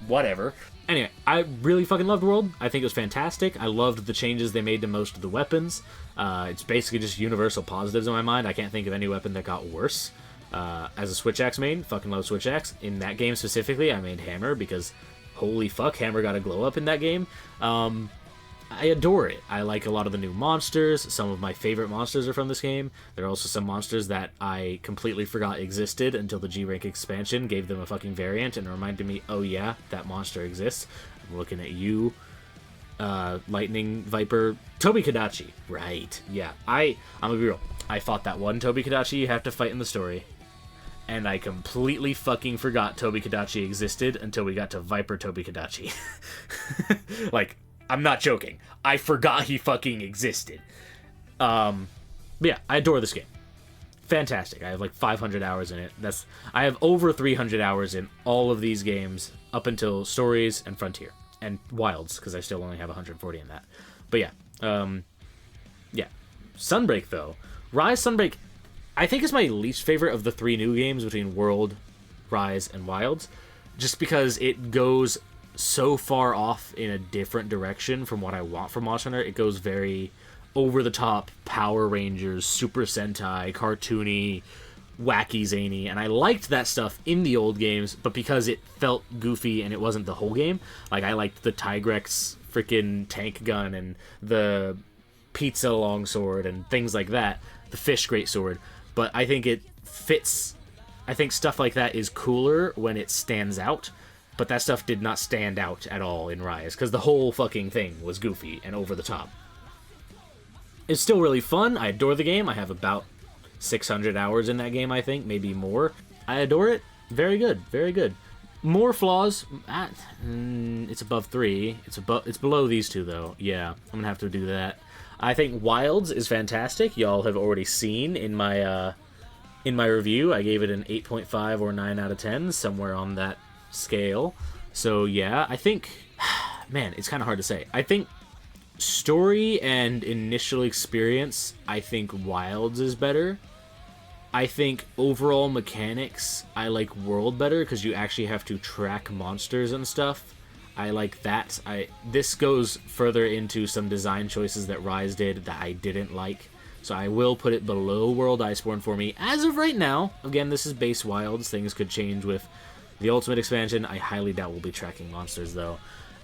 whatever. Anyway, I really fucking loved World. I think it was fantastic. I loved the changes they made to most of the weapons. It's basically just universal positives in my mind. I can't think of any weapon that got worse. As a Switch Axe main, fucking love Switch Axe. In that game specifically, I made Hammer because holy fuck, Hammer got a glow up in that game. I adore it. I like a lot of the new monsters. Some of my favorite monsters are from this game. There are also some monsters that I completely forgot existed until the G-Rank expansion gave them a fucking variant and reminded me, oh yeah, that monster exists. I'm looking at you, Lightning Viper, Tobi-Kadachi. Right, yeah. I'm gonna be real. I fought that one Tobi-Kadachi you have to fight in the story, and I completely fucking forgot Tobi-Kadachi existed until we got to Viper Tobi-Kadachi. Like, I'm not joking. I forgot he fucking existed. But yeah, I adore this game. Fantastic. I have like 500 hours in it. I have over 300 hours in all of these games up until Stories and Frontier. And Wilds, because I still only have 140 in that. But yeah. Yeah. Sunbreak, though. Rise Sunbreak, I think is my least favorite of the 3 new games between World, Rise, and Wilds. Just because it goes so far off in a different direction from what I want from Monster Hunter. It goes very over-the-top Power Rangers, Super Sentai, cartoony, wacky, zany, and I liked that stuff in the old games, but because it felt goofy and it wasn't the whole game, like I liked the Tigrex freaking tank gun and the pizza longsword and things like that, the fish greatsword, but I think it fits. I think stuff like that is cooler when it stands out. But that stuff did not stand out at all in Rise, because the whole fucking thing was goofy and over the top. It's still really fun. I adore the game. I have about 600 hours in that game, I think, maybe more. I adore it. Very good. Very good. More flaws. It's above 3. It's below these two, though. Yeah, I'm going to have to do that. I think Wilds is fantastic. Y'all have already seen in my review. I gave it an 8.5 or 9 out of 10, somewhere on that scale. So yeah, I think, man, it's kind of hard to say. I think story and initial experience, I think Wilds is better. I think overall mechanics, I like World better because you actually have to track monsters and stuff. I like that. This goes further into some design choices that Rise did that I didn't like. So I will put it below World Iceborne for me as of right now. Again, this is base Wilds. Things could change with the Ultimate expansion. I highly doubt we'll be tracking monsters, though.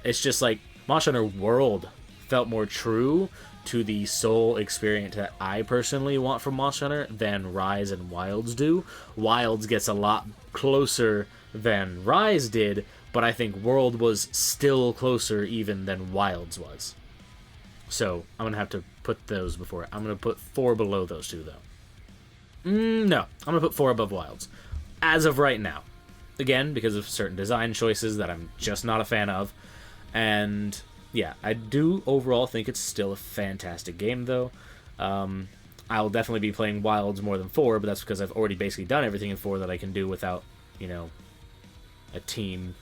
It's just like Monster Hunter World felt more true to the soul experience that I personally want from Monster Hunter than Rise and Wilds do. Wilds gets a lot closer than Rise did, but I think World was still closer even than Wilds was. So I'm going to have to put those before it. I'm going to put 4 below those two, though. No, I'm going to put 4 above Wilds. As of right now. Again, because of certain design choices that I'm just not a fan of. And yeah, I do overall think it's still a fantastic game, though. I'll definitely be playing Wilds more than 4, but that's because I've already basically done everything in 4 that I can do without, you know, a team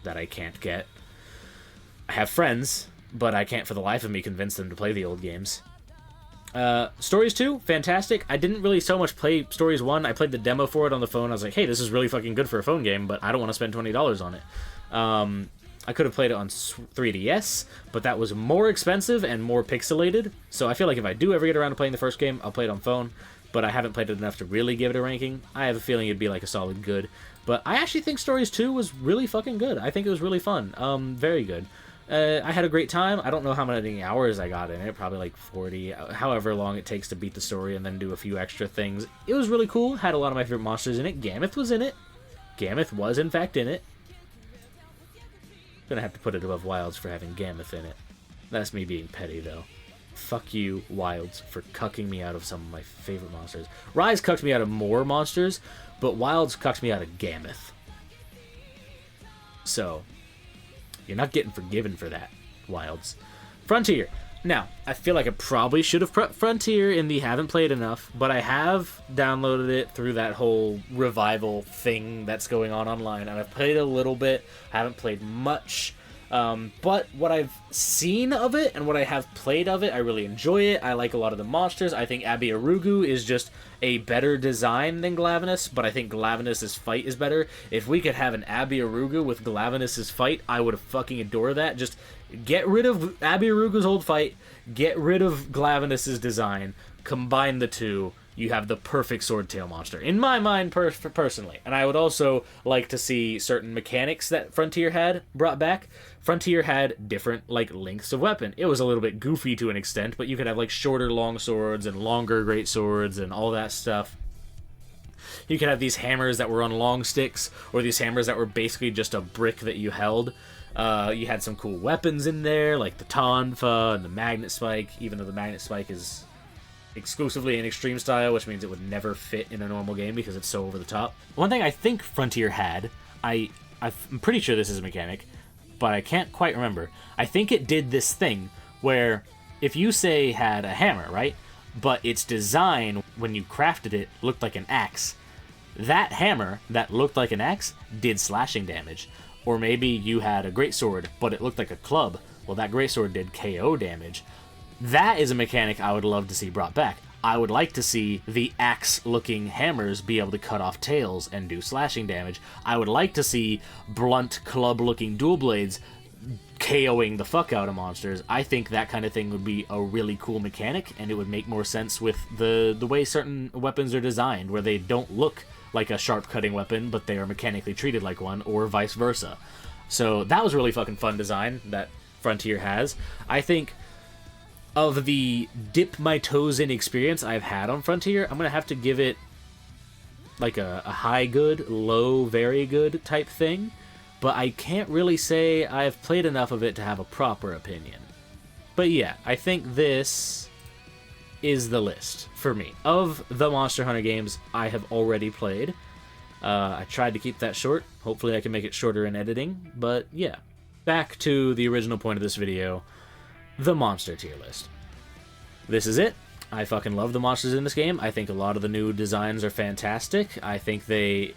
that I can't get. I have friends, but I can't for the life of me convince them to play the old games. Stories 2, fantastic. I didn't really so much play Stories 1. I played the demo for it on the phone. I was like, hey, this is really fucking good for a phone game, but I don't want to spend $20 on it. I could have played it on 3DS, but that was more expensive and more pixelated. So I feel like if I do ever get around to playing the first game, I'll play it on phone. But I haven't played it enough to really give it a ranking. I have a feeling it'd be like a solid good. But I actually think Stories 2 was really fucking good. I think it was really fun. Very good. I had a great time. I don't know how many hours I got in it. Probably like 40, however long it takes to beat the story and then do a few extra things. It was really cool. Had a lot of my favorite monsters in it. Gammoth was in it. Gammoth was, in fact, in it. Gonna have to put it above Wilds for having Gammoth in it. That's me being petty, though. Fuck you, Wilds, for cucking me out of some of my favorite monsters. Rise cucked me out of more monsters, but Wilds cucked me out of Gammoth. So, you're not getting forgiven for that, Wilds. Frontier. Now, I feel like I probably should have prepped Frontier in the haven't played enough, but I have downloaded it through that whole revival thing that's going on online, and I've played a little bit, haven't played much, but what I've seen of it and what I have played of it, I really enjoy it. I like a lot of the monsters. I think Abiarugu is just a better design than Glavenus, but I think Glavenus' fight is better. If we could have an Abiarugu with Glavenus' fight, I would fucking adore that. Just get rid of Abiarugu's old fight, get rid of Glavenus' design, combine the two, you have the perfect swordtail monster. In my mind, personally. And I would also like to see certain mechanics that Frontier had brought back. Frontier had different, like, lengths of weapon. It was a little bit goofy to an extent, but you could have, like, shorter long swords and longer great swords and all that stuff. You could have these hammers that were on long sticks, or these hammers that were basically just a brick that you held. You had some cool weapons in there, like the Tonfa and the Magnet Spike, even though the Magnet Spike is exclusively in extreme style, which means it would never fit in a normal game because it's so over the top. One thing I think Frontier had, I'm pretty sure this is a mechanic, but I can't quite remember. I think it did this thing where if you, say, had a hammer, right, but its design, when you crafted it, looked like an axe, that hammer that looked like an axe did slashing damage. Or maybe you had a greatsword, but it looked like a club. Well, that greatsword did KO damage. That is a mechanic I would love to see brought back. I would like to see the axe-looking hammers be able to cut off tails and do slashing damage. I would like to see blunt, club-looking dual blades KOing the fuck out of monsters. I think that kind of thing would be a really cool mechanic, and it would make more sense with the way certain weapons are designed, where they don't look like a sharp-cutting weapon, but they are mechanically treated like one, or vice versa. So that was a really fucking fun design that Frontier has. I think of the dip my toes in experience I've had on Frontier, I'm going to have to give it like a high good, low very good type thing. but I can't really say I've played enough of it to have a proper opinion. But yeah, I think this is the list for me of the Monster Hunter games I have already played. I tried to keep that short. Hopefully I can make it shorter in editing. But yeah, back to the original point of this video, the monster tier list. This is it. I fucking love the monsters in this game. I think a lot of the new designs are fantastic. I think they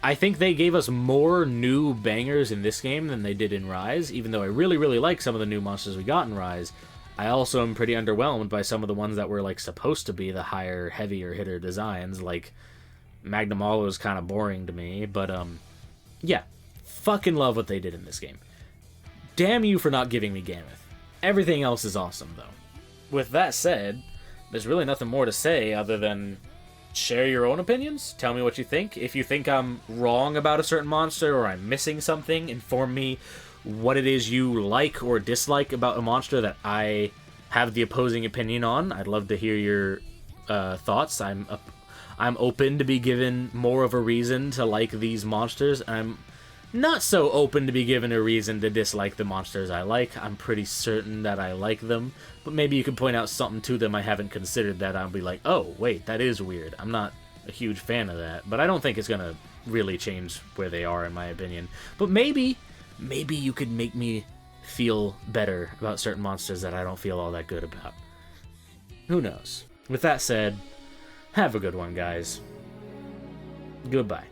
gave us more new bangers in this game than they did in Rise, even though I really, really like some of the new monsters we got in Rise. I also am pretty underwhelmed by some of the ones that were, like, supposed to be the higher, heavier hitter designs. Like, Magnum Hollow is kind of boring to me, but, yeah. Fucking love what they did in this game. Damn you for not giving me Gammoth. Everything else is awesome, though. With that said, there's really nothing more to say other than share your own opinions. Tell me what you think. If you think I'm wrong about a certain monster or I'm missing something, inform me what it is you like or dislike about a monster that I have the opposing opinion on. I'd love to hear your thoughts. I'm open to be given more of a reason to like these monsters. I'm not so open to be given a reason to dislike the monsters I like. I'm pretty certain that I like them, but maybe you can point out something to them I haven't considered that I'll be like, oh, wait, that is weird. I'm not a huge fan of that, but I don't think it's going to really change where they are, in my opinion. But maybe you could make me feel better about certain monsters that I don't feel all that good about. Who knows? With that said, have a good one, guys. Goodbye.